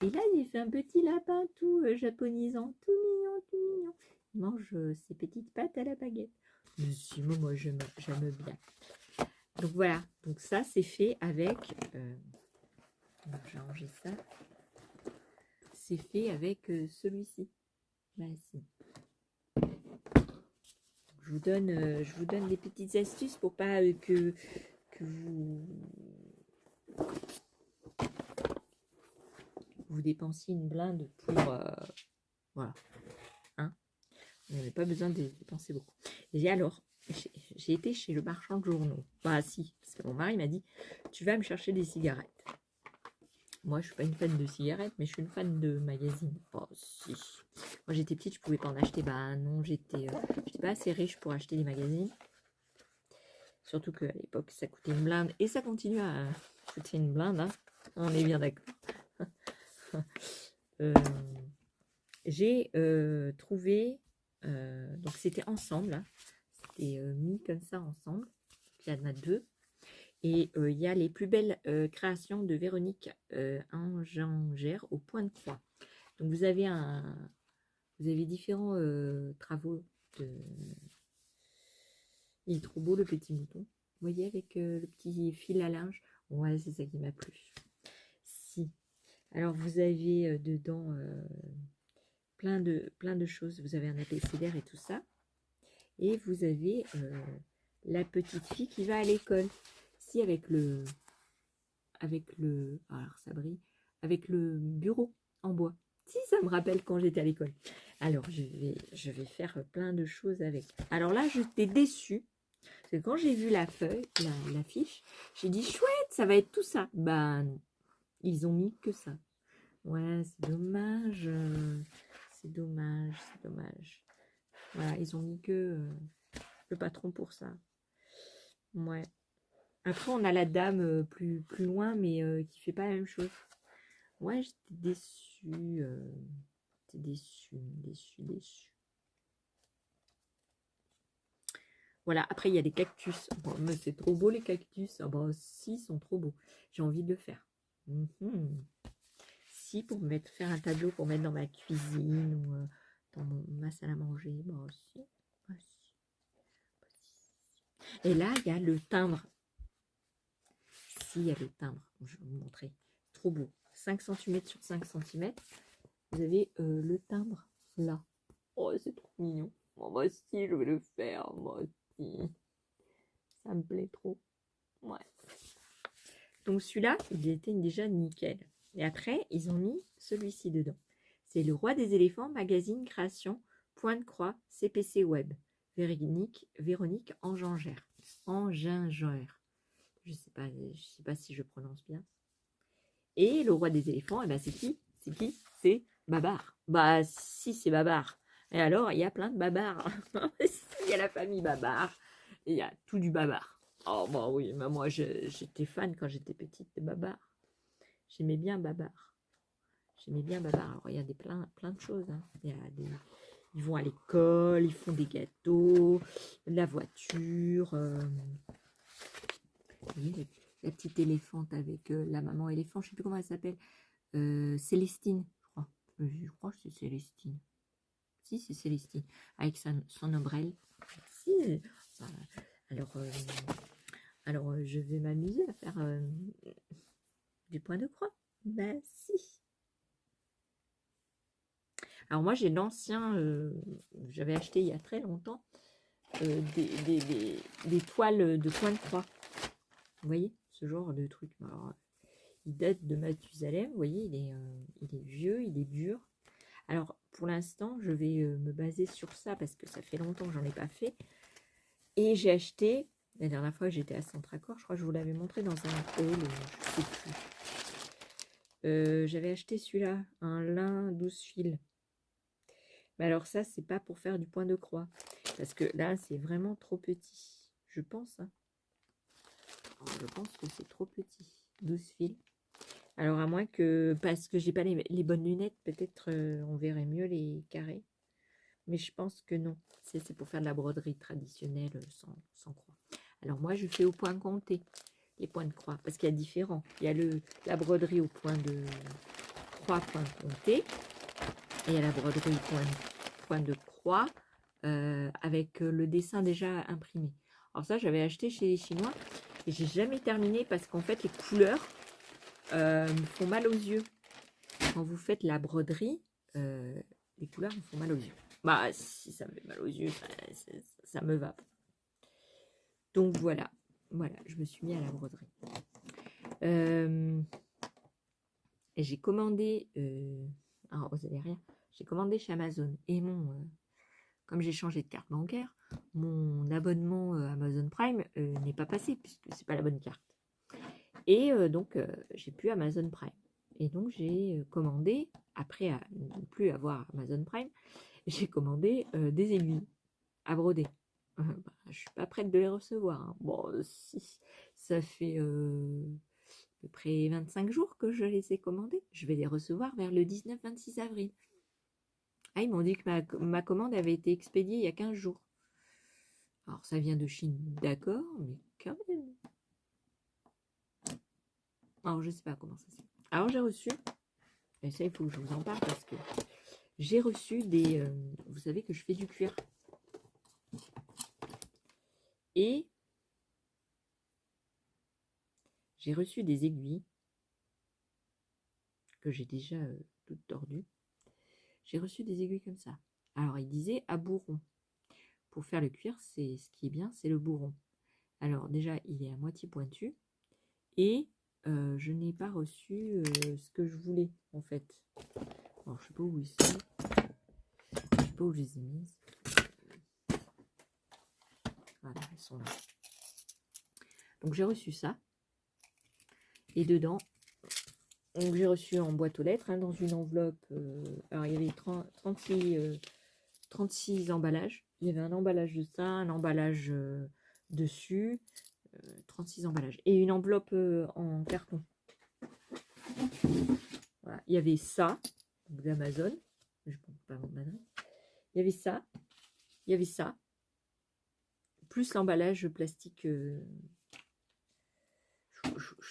Et là, j'ai fait un petit lapin tout japonisant, tout mignon, tout mignon. Il mange ses petites pattes à la baguette. Mais si, moi, j'aime bien. Donc voilà. Donc ça, c'est fait avec... j'ai rangé ça. C'est fait avec celui-ci. Voici. Je vous donne des petites astuces pour pas que vous dépensiez une blinde pour voilà, hein, vous n'avez pas besoin de dépenser beaucoup. Et alors, j'ai été chez le marchand de journaux. Bah si, parce que mon mari m'a dit, tu vas me chercher des cigarettes. Moi, je suis pas une fan de cigarettes, mais je suis une fan de magazines. Oh si. Moi, j'étais petite, je pouvais pas en acheter. Bah non, j'étais pas assez riche pour acheter des magazines. Surtout qu'à l'époque, ça coûtait une blinde. Et ça continue à coûter une blinde, hein. On est bien d'accord. J'ai trouvé, donc c'était ensemble, hein. C'était mis comme ça ensemble. Il y en a deux. Et il y a les plus belles créations de Véronique Ingengère au point de croix. Donc vous avez différents travaux de... Il est trop beau le petit mouton. Vous voyez avec le petit fil à linge. Ouais, c'est ça qui m'a plu. Si. Alors vous avez dedans plein de choses. Vous avez un abécédaire et tout ça. Et vous avez la petite fille qui va à l'école. Si avec le alors ça brille, avec le bureau en bois. Si, ça me rappelle quand j'étais à l'école. Alors je vais faire plein de choses avec. Alors là, j'étais déçue. Parce que quand j'ai vu la feuille, la fiche, j'ai dit chouette, ça va être tout ça. Bah non, ils ont mis que ça. Ouais, c'est dommage. C'est dommage, c'est dommage. Voilà, ils ont mis que le patron pour ça. Ouais. Après, on a la dame plus loin, mais qui fait pas la même chose. Ouais, j'étais déçue. J'étais déçue. Voilà, après il y a des cactus. Bon, mais c'est trop beau les cactus. Ah bah si, ils sont trop beaux. J'ai envie de le faire. Mhm. Si, pour mettre, faire un tableau pour mettre dans ma cuisine ou dans ma salle à manger. Bah si. Bah, si. Et là, il y a le timbre. Si, il y a le timbre. Je vais vous montrer. Trop beau. 5 cm sur 5 cm. Vous avez le timbre là. Oh, c'est trop mignon. Oh, moi aussi, je vais le faire. Moi aussi. Ça me plaît trop. Ouais. Donc celui-là, il était déjà nickel. Et après, ils ont mis celui-ci dedans. C'est le roi des éléphants, magazine, création, point de croix, CPC web. Véronique Angingère. Angingère. Je sais pas si je prononce bien. Et le roi des éléphants, eh ben c'est qui? C'est qui? C'est Babar. Bah si, c'est Babar. Et alors, il y a plein de Babars. Il y a la famille Babar. Et il y a tout du Babar. Oh bah oui, mais moi j'étais fan quand j'étais petite de Babar. J'aimais bien Babar. J'aimais bien Babar. Alors il y a plein de choses. Hein. Ils vont à l'école, ils font des gâteaux, la voiture. Vous voyez, la petite éléphante avec la maman éléphant, je ne sais plus comment elle s'appelle. Célestine, je crois. Je crois que c'est Célestine. Si, c'est Célestine. Avec son ombrelle. Si. Alors, je vais m'amuser à faire du point de croix. Ben si. Alors moi, j'ai l'ancien, j'avais acheté il y a très longtemps, des toiles de point de croix. Vous voyez, ce genre de truc. Alors, il date de Mathusalem, vous voyez, il est vieux, il est dur. Alors, pour l'instant, je vais me baser sur ça parce que ça fait longtemps que j'en ai pas fait. Et j'ai acheté, la dernière fois que j'étais à Centracor, je crois que je vous l'avais montré dans un haul, je sais plus. J'avais acheté celui-là, un lin 12 fils. Mais alors ça, c'est pas pour faire du point de croix. Parce que là, c'est vraiment trop petit. Je pense. Hein. Je pense que c'est trop petit. 12 fils. Alors à moins que, parce que j'ai pas les bonnes lunettes, peut-être on verrait mieux les carrés. Mais je pense que non. C'est pour faire de la broderie traditionnelle sans croix. Alors moi, je fais au point compté les points de croix. Parce qu'il y a différents. Il y a la broderie au point de croix, point compté. Et il y a la broderie point de croix avec le dessin déjà imprimé. Alors ça, j'avais acheté chez les Chinois. Et j'ai jamais terminé parce qu'en fait, les couleurs me font mal aux yeux. Quand vous faites la broderie, les couleurs me font mal aux yeux. Bah, si ça me fait mal aux yeux, ça me va. Donc voilà, je me suis mis à la broderie. Et j'ai commandé, alors vous savez rien, j'ai commandé chez Amazon. Et comme j'ai changé de carte bancaire, mon abonnement Amazon Prime n'est pas passé puisque c'est pas la bonne carte. Et donc, j'ai plus Amazon Prime. Et donc, j'ai commandé, après à ne plus avoir Amazon Prime, j'ai commandé des aiguilles à broder. Bah, je ne suis pas prête de les recevoir. Hein. Bon, si, ça fait à peu près 25 jours que je les ai commandées. Je vais les recevoir vers le 19-26 avril. Ah, ils m'ont dit que ma commande avait été expédiée il y a 15 jours. Alors, ça vient de Chine, d'accord, mais quand même. Alors, je ne sais pas comment ça se fait. Alors, j'ai reçu, et ça, il faut que je vous en parle parce que j'ai reçu des... vous savez que je fais du cuir. Et j'ai reçu des aiguilles que j'ai déjà toutes tordues. J'ai reçu des aiguilles comme ça. Alors, il disait à bourron. Pour faire le cuir, ce qui est bien, c'est le bourron. Alors, déjà, il est à moitié pointu. Et je n'ai pas reçu ce que je voulais, en fait. Alors, je ne sais pas où ils sont. Je ne sais pas où je les ai mises. Voilà, elles sont là. Donc, j'ai reçu ça. Et dedans, j'ai reçu en boîte aux lettres, hein, dans une enveloppe. Alors, il y avait 36 emballages. Il y avait un emballage de ça, un emballage dessus, 36 emballages. Et une enveloppe en carton. Voilà. Il y avait ça, d'Amazon. Je ne peux pas mon adresse. Il y avait ça. plus l'emballage plastique. Je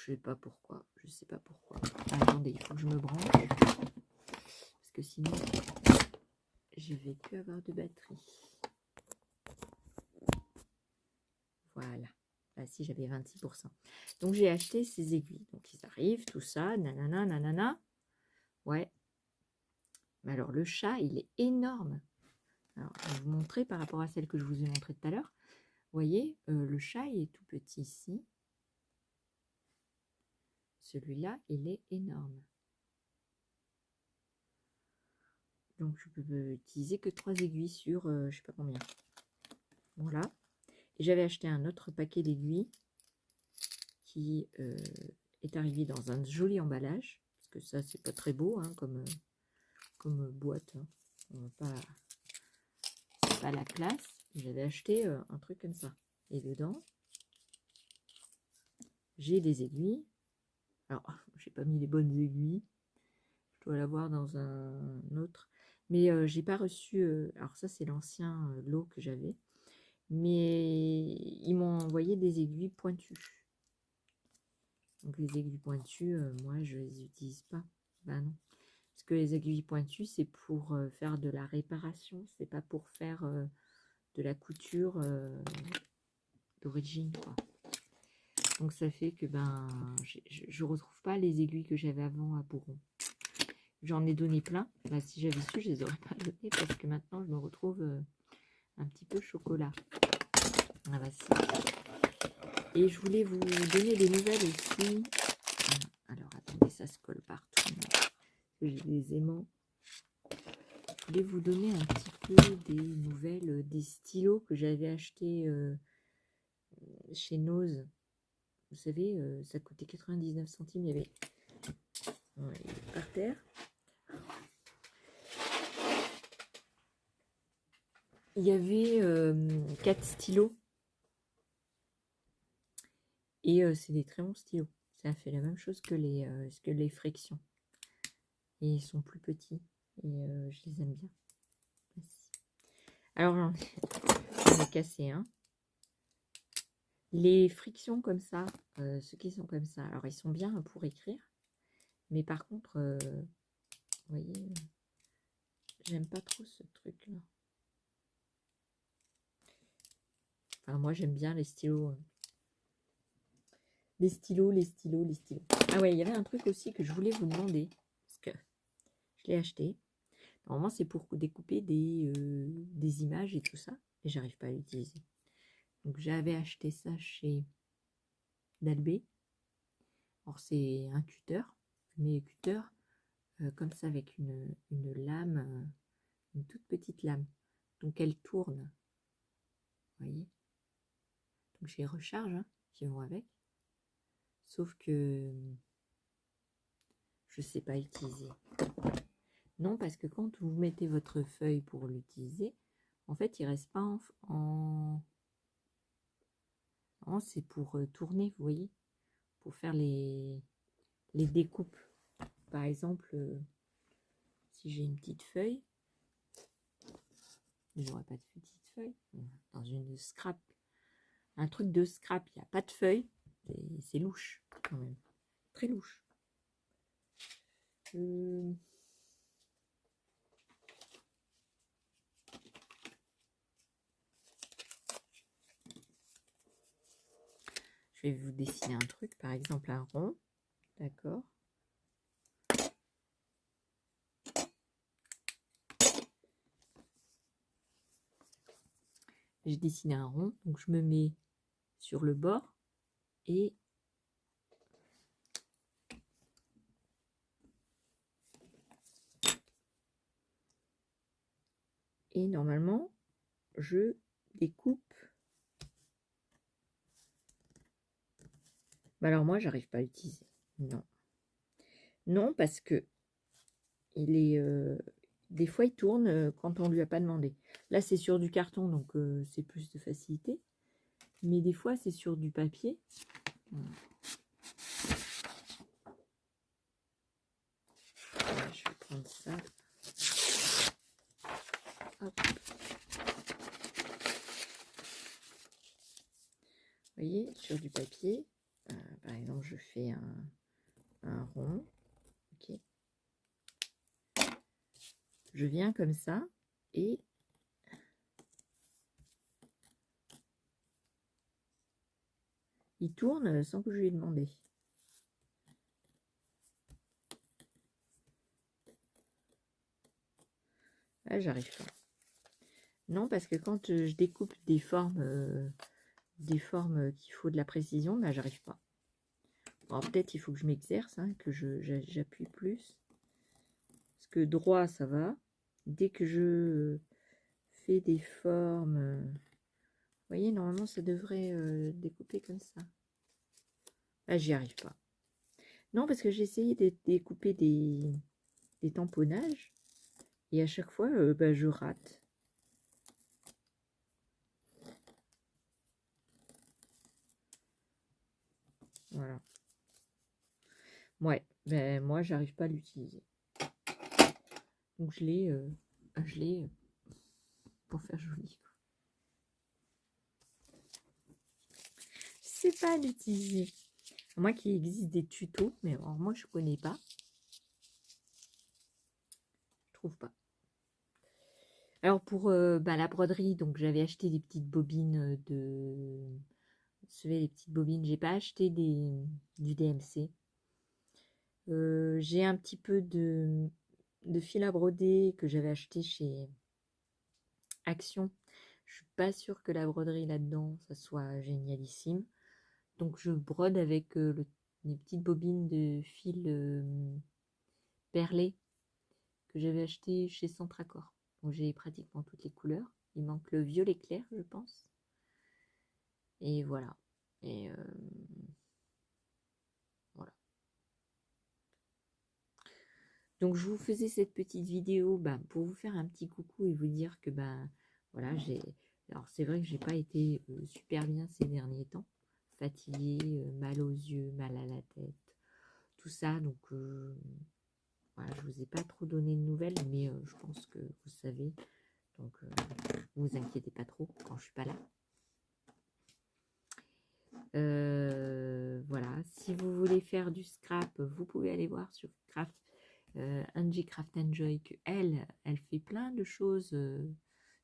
sais pas pourquoi. Je sais pas pourquoi. Ah, attendez, il faut que je me branche. Parce que sinon, je vais plus avoir de batterie. Voilà. Ah si, j'avais 26%. Donc, j'ai acheté ces aiguilles. Donc, ils arrivent, tout ça, nanana, nanana. Ouais. Mais alors, le chat, il est énorme. Alors, je vais vous montrer par rapport à celle que je vous ai montrée tout à l'heure. Vous voyez, le chat, il est tout petit ici. Celui-là, il est énorme. Donc, je peux utiliser que 3 aiguilles sur je sais pas combien. Voilà. Et j'avais acheté un autre paquet d'aiguilles qui est arrivé dans un joli emballage. Parce que ça, c'est pas très beau hein, comme boîte. Hein. C'est pas la classe. J'avais acheté un truc comme ça. Et dedans, j'ai des aiguilles. Alors, j'ai pas mis les bonnes aiguilles. Je dois l'avoir dans un autre. Mais j'ai pas reçu. Alors, ça, c'est l'ancien lot que j'avais. Mais ils m'ont envoyé des aiguilles pointues. Donc, les aiguilles pointues, moi, je les utilise pas. Ben non. Parce que les aiguilles pointues, c'est pour faire de la réparation. C'est pas pour faire de la couture d'origine, quoi. Donc ça fait que je retrouve pas les aiguilles que j'avais avant à Bourron. J'en ai donné plein. Bah, si j'avais su, je les aurais pas données parce que maintenant je me retrouve un petit peu chocolat. Ah bah si. Et je voulais vous donner des nouvelles aussi. Alors attendez, ça se colle partout. J'ai des aimants. Je voulais vous donner un petit peu des nouvelles des stylos que j'avais achetés chez Nose. Vous savez, ça coûtait 99 centimes. Il y avait par terre. Il y avait 4 stylos. Et c'est des très bons stylos. Ça fait la même chose que les frictions. Et ils sont plus petits. Et je les aime bien. Merci. Alors, j'en ai cassé un. Les frictions comme ça, ceux qui sont comme ça, alors ils sont bien pour écrire. Mais par contre, vous voyez, j'aime pas trop ce truc-là. Enfin, moi, j'aime bien les stylos. Les stylos. Ah ouais, il y avait un truc aussi que je voulais vous demander. Parce que je l'ai acheté. Normalement, c'est pour découper des images et tout ça. Et j'arrive pas à l'utiliser. Donc, j'avais acheté ça chez Dalbé. Alors, c'est un cutter. Mais cutter comme ça avec une lame, une toute petite lame. Donc, elle tourne. Vous voyez. Donc, j'ai les recharges qui vont avec. Sauf que je ne sais pas utiliser. Non, parce que quand vous mettez votre feuille pour l'utiliser, en fait, il ne reste pas en... Non, c'est pour tourner, vous voyez, pour faire les découpes. Par exemple, si j'ai une petite feuille, je n'aurai pas de petite feuille. Dans une scrap, un truc de scrap, il n'y a pas de feuille. C'est louche, quand même. Très louche. Je vais vous dessiner un truc, par exemple un rond, d'accord. J'ai dessiné un rond, donc je me mets sur le bord et normalement je découpe. Alors moi j'arrive pas à l'utiliser. Non, parce que il est des fois il tourne quand on lui a pas demandé. Là c'est sur du carton, donc c'est plus de facilité. Mais des fois c'est sur du papier. Voilà, je vais prendre ça. Hop. voyez, sur du papier, par exemple, je fais un rond, ok. Je viens comme ça et il tourne sans que je lui ai demandé. Là, j'arrive pas. Non, parce que quand je découpe des formes qu'il faut de la précision, bah, j'arrive pas. Alors peut-être il faut que je m'exerce, hein, que j'appuie plus. Parce que droit, ça va. Dès que je fais des formes, vous voyez, normalement, ça devrait découper comme ça. Là, j'y arrive pas. Non, parce que j'ai essayé de découper des tamponnages. Et à chaque fois, bah, je rate. Voilà. Ouais, ben moi, j'arrive pas à l'utiliser. Donc, je l'ai pour faire joli. Je sais pas l'utiliser. Moi qu'il existe des tutos, mais alors moi, je connais pas. Je trouve pas. Alors, pour bah, la broderie, donc j'avais acheté des petites bobines Vous savez, les petites bobines. J'ai pas acheté du DMC. J'ai un petit peu de fil à broder que j'avais acheté chez Action. Je suis pas sûre que la broderie là-dedans, ça soit génialissime. Donc je brode avec les petites bobines de fil perlé que j'avais acheté chez Centracor. Donc j'ai pratiquement toutes les couleurs. Il manque le violet clair, je pense. Et voilà. Et voilà. Donc je vous faisais cette petite vidéo pour vous faire un petit coucou et vous dire que voilà, alors c'est vrai que j'ai pas été super bien ces derniers temps, fatiguée, mal aux yeux, mal à la tête, tout ça. Donc voilà, je vous ai pas trop donné de nouvelles, mais je pense que vous savez. Donc vous inquiétez pas trop quand je suis pas là. Voilà, si vous voulez faire du scrap, vous pouvez aller voir sur Craft. Angie Craft Enjoy, elle fait plein de choses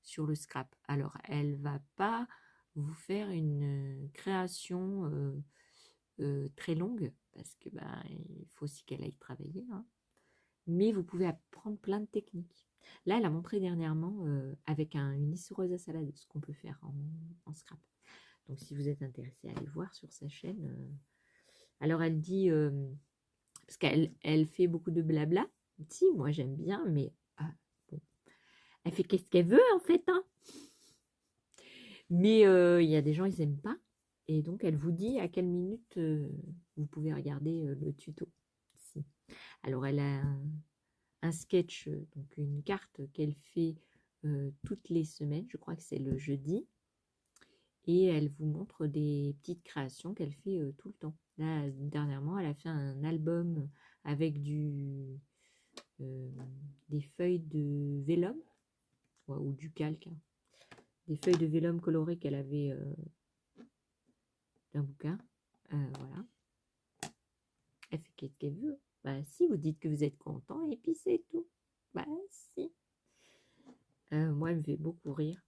sur le scrap. Alors, elle va pas vous faire une création très longue parce que il faut aussi qu'elle aille travailler, hein. Mais vous pouvez apprendre plein de techniques. Là, elle a montré dernièrement avec une essoreuse à salade ce qu'on peut faire en scrap. Donc, si vous êtes intéressé, allez voir sur sa chaîne. Alors, elle dit parce qu'elle fait beaucoup de blabla. Si, moi j'aime bien, mais bon, elle fait qu'est-ce qu'elle veut en fait, hein. Mais il y a des gens, ils n'aiment pas. Et donc, elle vous dit à quelle minute vous pouvez regarder le tuto. Si. Alors, elle a un sketch, donc une carte qu'elle fait toutes les semaines. Je crois que c'est le jeudi. Et elle vous montre des petites créations qu'elle fait tout le temps. Là, dernièrement, elle a fait un album avec des feuilles de vélum, ou du calque, hein. Des feuilles de vélum colorées qu'elle avait d'un bouquin. Voilà. Elle fait qu'est-ce qu'elle veut. Si, vous dites que vous êtes content et puis c'est tout. Si. Moi, elle me fait beaucoup rire.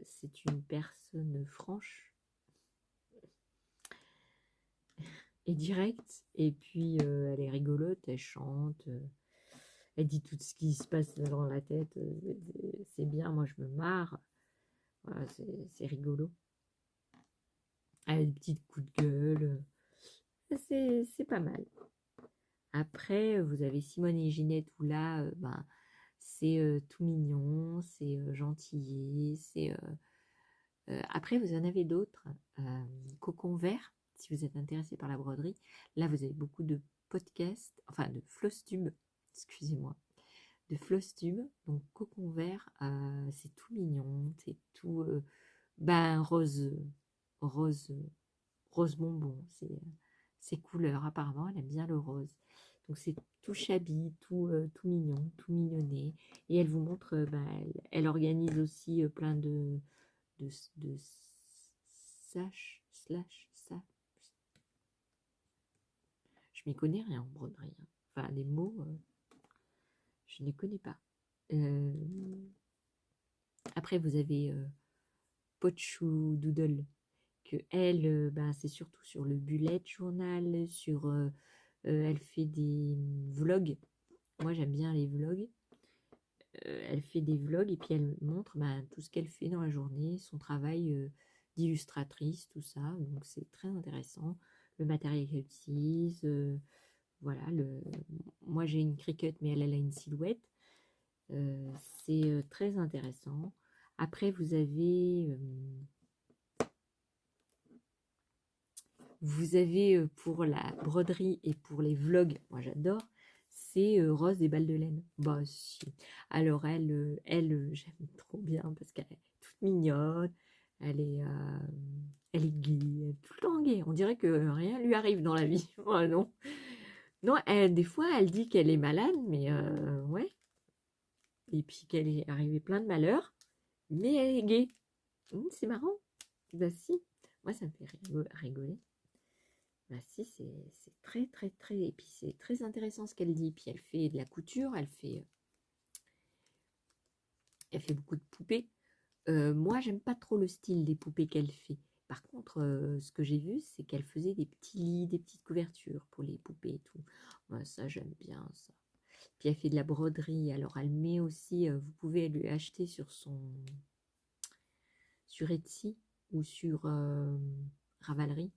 C'est une personne franche et directe. Et puis, elle est rigolote, elle chante. Elle dit tout ce qui se passe dans la tête. C'est bien, moi je me marre. Voilà, c'est rigolo. Elle a des petits coups de gueule. C'est pas mal. Après, vous avez Simone et Ginette où là, c'est tout mignon, c'est gentil. Après, vous en avez d'autres. Cocon Vert, si vous êtes intéressé par la broderie. Là, vous avez beaucoup de podcasts, enfin de Flosstube, excusez-moi, de Flosstube. Donc, Cocon Vert, c'est tout mignon, c'est tout rose, rose, rose bonbon. C'est couleurs, apparemment, elle aime bien le rose. Donc, c'est tout chabi, tout mignon, tout mignonné. Et elle vous montre, elle organise aussi plein de de ça. Je m'y connais rien en broderie, hein. Enfin, les mots, je ne les connais pas. Après, vous avez Pochou Doodle, que elle, ben, c'est surtout sur le bullet journal, sur, elle fait des vlogs. Moi, j'aime bien les vlogs. Elle fait des vlogs et puis elle montre ben, tout ce qu'elle fait dans la journée, son travail d'illustratrice, tout ça. Donc, c'est très intéressant. Le matériel qu'elle utilise, voilà. Moi, j'ai une Cricut, mais elle a une silhouette. C'est très intéressant. Après, vous avez pour la broderie et pour les vlogs, moi j'adore, c'est Rose des balles de laine. Bah si. Alors elle j'aime trop bien parce qu'elle est toute mignonne, elle est gaie, elle est tout le temps gaie. On dirait que rien lui arrive dans la vie. Ouais, non. Non, des fois elle dit qu'elle est malade, mais ouais. Et puis qu'elle est arrivée plein de malheurs, mais elle est gaie. C'est marrant. Bah si. Moi ça me fait rigoler. Bah si, c'est très, très, très... Et puis c'est très intéressant ce qu'elle dit. Puis elle fait de la couture, elle fait beaucoup de poupées. Moi, j'aime pas trop le style des poupées qu'elle fait. Par contre, ce que j'ai vu, c'est qu'elle faisait des petits lits, des petites couvertures pour les poupées et tout. Moi, ça, j'aime bien ça. Puis elle fait de la broderie. Alors, elle met aussi... vous pouvez lui acheter sur Etsy ou sur Ravelry.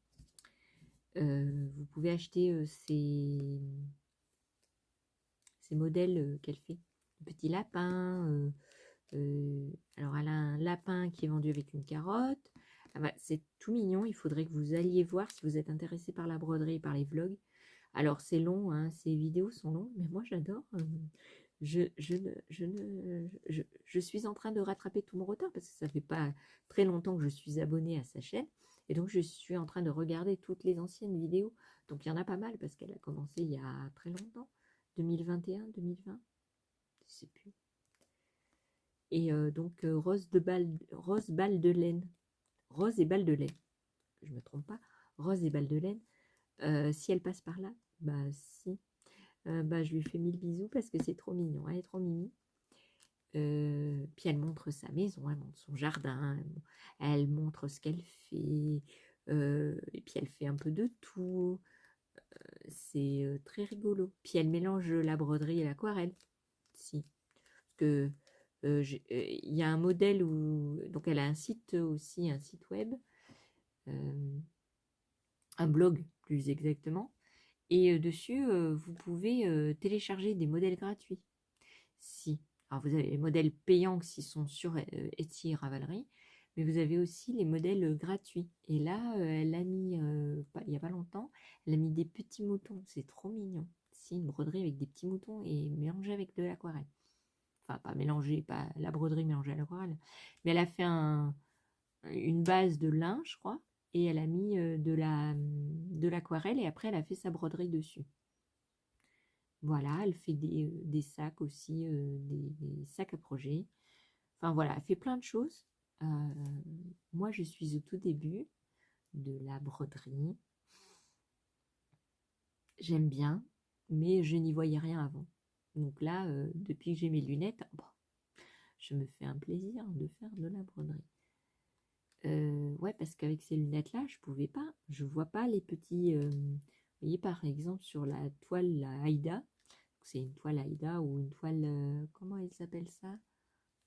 Vous pouvez acheter ces modèles qu'elle fait. Un petit lapin. Alors, elle a un lapin qui est vendu avec une carotte. Ah bah, c'est tout mignon. Il faudrait que vous alliez voir si vous êtes intéressé par la broderie et par les vlogs. Alors, c'est long, hein, ces vidéos sont longues, mais moi, j'adore. Je suis en train de rattraper tout mon retard parce que ça fait pas très longtemps que je suis abonnée à sa chaîne. Et donc, je suis en train de regarder toutes les anciennes vidéos. Donc, il y en a pas mal parce qu'elle a commencé il y a très longtemps. 2021, 2020, je sais plus. Et donc, Rose balle de laine. Rose et balle de laine. Je ne me trompe pas. Rose et balle de laine. Si elle passe par là, bah si. Bah, je lui fais 1000 bisous parce que c'est trop mignon. Elle est trop mimi. Puis elle montre sa maison, elle montre son jardin, elle montre ce qu'elle fait. Et puis elle fait un peu de tout. C'est très rigolo. Puis elle mélange la broderie et l'aquarelle. Si. Parce que il y a un modèle où... Donc elle a un site aussi, un site web. Un blog plus exactement. Et dessus, vous pouvez télécharger des modèles gratuits. Si. Alors vous avez les modèles payants qui sont sur Etsy et Ravelry, mais vous avez aussi les modèles gratuits. Et là, elle a mis, il n'y a pas longtemps, elle a mis des petits moutons. C'est trop mignon. C'est une broderie avec des petits moutons et mélangée avec de l'aquarelle. Enfin, pas mélangée, pas la broderie mélangée à l'aquarelle. Mais elle a fait une base de lin, je crois, et elle a mis de l'aquarelle et après elle a fait sa broderie dessus. Voilà, elle fait des sacs aussi, des sacs à projet. Enfin voilà, elle fait plein de choses. Moi, je suis au tout début de la broderie. J'aime bien, mais je n'y voyais rien avant. Donc là, depuis que j'ai mes lunettes, bon, je me fais un plaisir de faire de la broderie. Ouais, parce qu'avec ces lunettes-là, je pouvais pas. Je vois pas les petits... vous voyez, par exemple, sur la toile, la Aïda. C'est une toile Aïda ou une toile... comment ils s'appellent ça?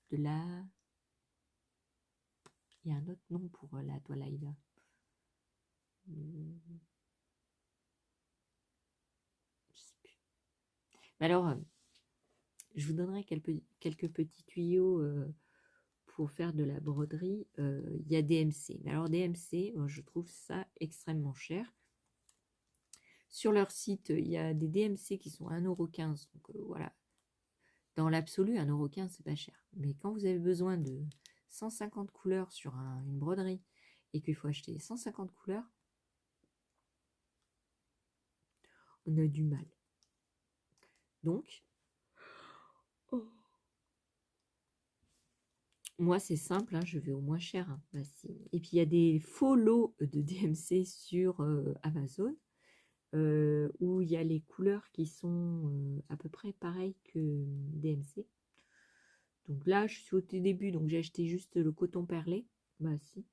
De la... Il y a un autre nom pour la toile Aïda. Je sais plus. Mais alors, je vous donnerai quelques petits tuyaux pour faire de la broderie. Il y a DMC. Mais alors DMC, je trouve ça extrêmement cher. Sur leur site, il y a des DMC qui sont à 1,15 €. Donc voilà. Dans l'absolu, 1,15 €, c'est pas cher. Mais quand vous avez besoin de 150 couleurs sur une broderie et qu'il faut acheter 150 couleurs, on a du mal. Donc, Moi, c'est simple, hein, je vais au moins cher. Hein. Bah, et puis, il y a des faux lots de DMC sur Amazon où il y a les couleurs qui sont à peu près pareilles que DMC. Donc là, je suis au tout début, donc j'ai acheté juste le coton perlé. Bah si.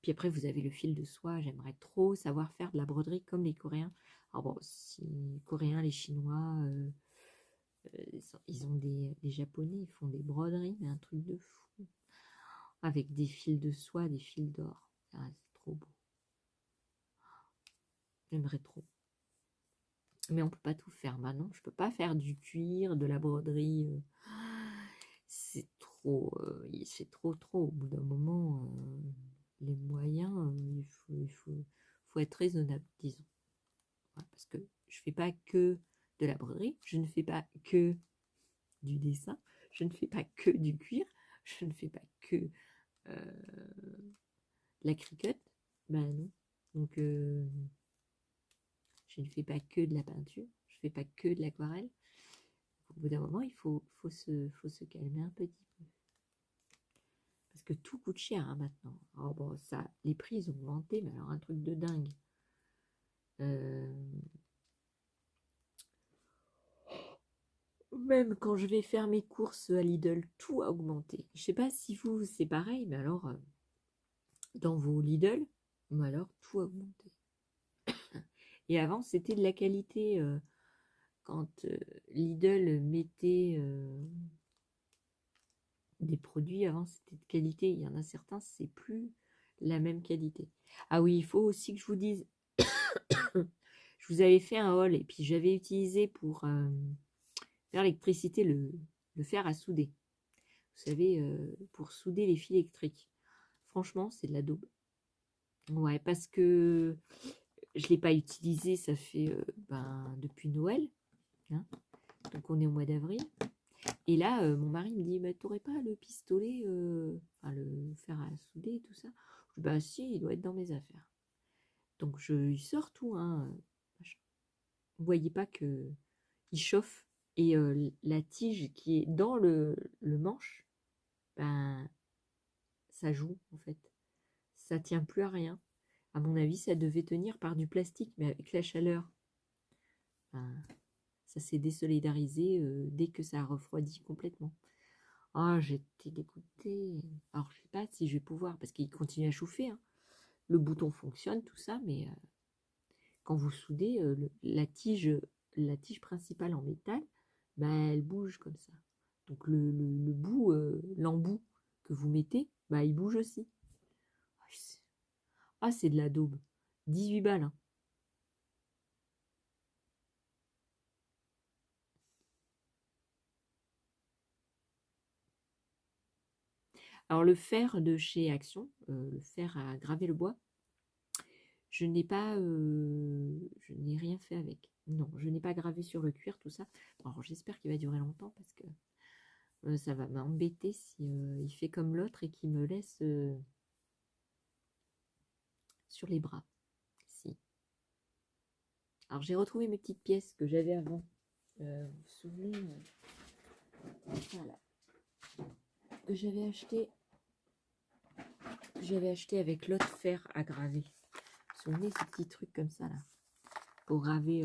Puis après, vous avez le fil de soie. J'aimerais trop savoir faire de la broderie comme les Coréens. Alors bon, si les Coréens, les Chinois, ils ont les Japonais, ils font des broderies, mais un truc de fou. Avec des fils de soie, des fils d'or. Ah, c'est trop beau. J'aimerais trop. Mais on peut pas tout faire maintenant. Je peux pas faire du cuir, de la broderie. C'est trop. Au bout d'un moment, les moyens, faut être raisonnable, disons. Ouais, parce que je fais pas que de la broderie, je ne fais pas que du dessin, je ne fais pas que du cuir, je ne fais pas que la cricotte. Ben non. Donc je ne fais pas que de la peinture, je ne fais pas que de l'aquarelle. Au bout d'un moment, il faut se calmer un petit peu. Parce que tout coûte cher hein, maintenant. Alors bon, ça, les prix ils ont augmenté, mais alors un truc de dingue. Même quand je vais faire mes courses à Lidl, tout a augmenté. Je sais pas si vous c'est pareil, mais alors dans vos Lidl, mais alors tout a augmenté. Et avant c'était de la qualité. Quand Lidl mettait des produits, avant c'était de qualité. Il y en a certains, c'est plus la même qualité. Ah oui, il faut aussi que je vous dise, je vous avais fait un haul et puis j'avais utilisé pour faire l'électricité le fer à souder. Vous savez, pour souder les fils électriques. Franchement, c'est de la daube. Ouais, parce que je ne l'ai pas utilisé, ça fait depuis Noël. Hein, donc on est au mois d'avril. Et là, mon mari me dit, bah, t'aurais pas le pistolet, enfin le fer à souder et tout ça. Je dis, bah si, il doit être dans mes affaires. Donc il sort tout, hein. Vous voyez pas que il chauffe et la tige qui est dans le manche, ben ça joue en fait. Ça tient plus à rien. À mon avis, ça devait tenir par du plastique, mais avec la chaleur, ben, ça s'est désolidarisé dès que ça a refroidi complètement. Ah, j'étais dégoûtée. Alors, je sais pas si je vais pouvoir, parce qu'il continue à chauffer. Hein. Le bouton fonctionne, tout ça, mais quand vous soudez, la tige principale en métal, ben, elle bouge comme ça. Donc, le bout, l'embout que vous mettez, ben, il bouge aussi. Ah, c'est de la daube. 18 balles. Hein. Alors le fer de chez Action, le fer à graver le bois, je n'ai rien fait avec. Non, je n'ai pas gravé sur le cuir, tout ça. Alors j'espère qu'il va durer longtemps parce que ça va m'embêter si il fait comme l'autre et qu'il me laisse sur les bras. Si. Alors j'ai retrouvé mes petites pièces que j'avais avant. Vous vous souvenez voilà, que j'avais acheté avec l'autre fer à graver. Vous vous souvenez ces petits trucs comme ça là pour graver.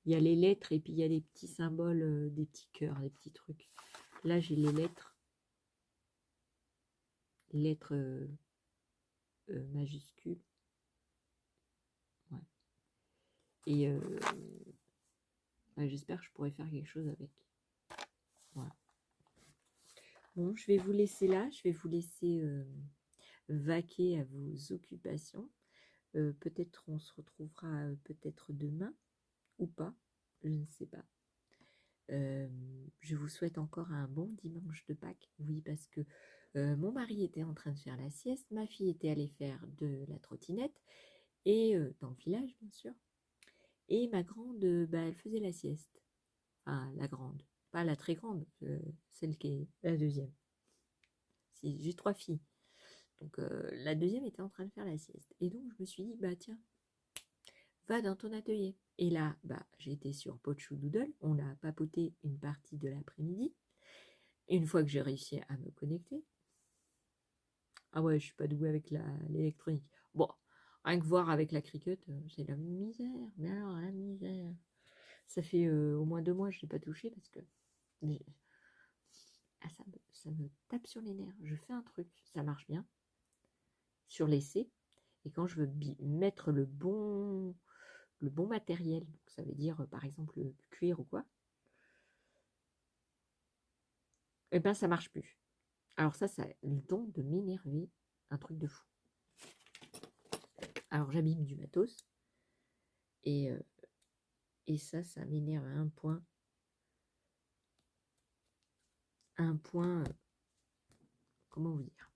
Il y a les lettres et puis il y a les petits symboles, des petits cœurs, des petits trucs. Là, j'ai les lettres majuscules. Ouais. Et j'espère que je pourrai faire quelque chose avec. Voilà. Bon, je vais vous laisser là. Je vais vous laisser vaquer à vos occupations. Peut-être on se retrouvera peut-être demain ou pas. Je ne sais pas. Je vous souhaite encore un bon dimanche de Pâques. Oui, parce que mon mari était en train de faire la sieste, ma fille était allée faire de la trottinette, et dans le village, bien sûr. Et ma grande, elle faisait la sieste. Enfin, la grande. Pas la très grande, celle qui est la deuxième. Si, j'ai 3 filles. Donc, la deuxième était en train de faire la sieste. Et donc, je me suis dit, bah tiens, va dans ton atelier. Et là, j'ai été sur Pochou Doodle, on a papoté une partie de l'après-midi. Et une fois que j'ai réussi à me connecter, Ah ouais, je suis pas douée avec l'électronique. Bon, rien que voir avec la Cricut, j'ai la misère. Mais alors, la misère. Ça fait au moins 2 mois que je l'ai pas touché parce que mais- ah, ça me tape sur les nerfs. Je fais un truc, ça marche bien sur l'essai. Et quand je veux mettre le bon matériel, donc ça veut dire par exemple le cuir ou quoi, et ben ça marche plus. Alors ça a le don de m'énerver, un truc de fou. Alors j'abîme du matos et, euh, et ça m'énerve à un point. Comment vous dire?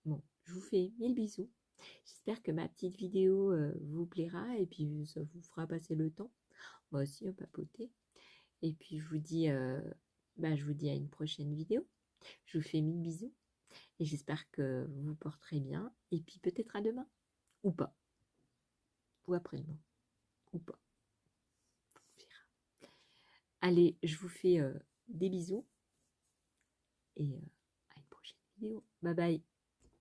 Bon, je vous fais 1000 bisous. J'espère que ma petite vidéo vous plaira et puis ça vous fera passer le temps. Moi aussi, on papoter. Et puis je vous dis à une prochaine vidéo. Je vous fais 1000 bisous et j'espère que vous vous porterez bien. Et puis peut-être à demain, ou pas, ou après-demain, ou pas. On verra. Allez, je vous fais des bisous et à une prochaine vidéo. Bye bye.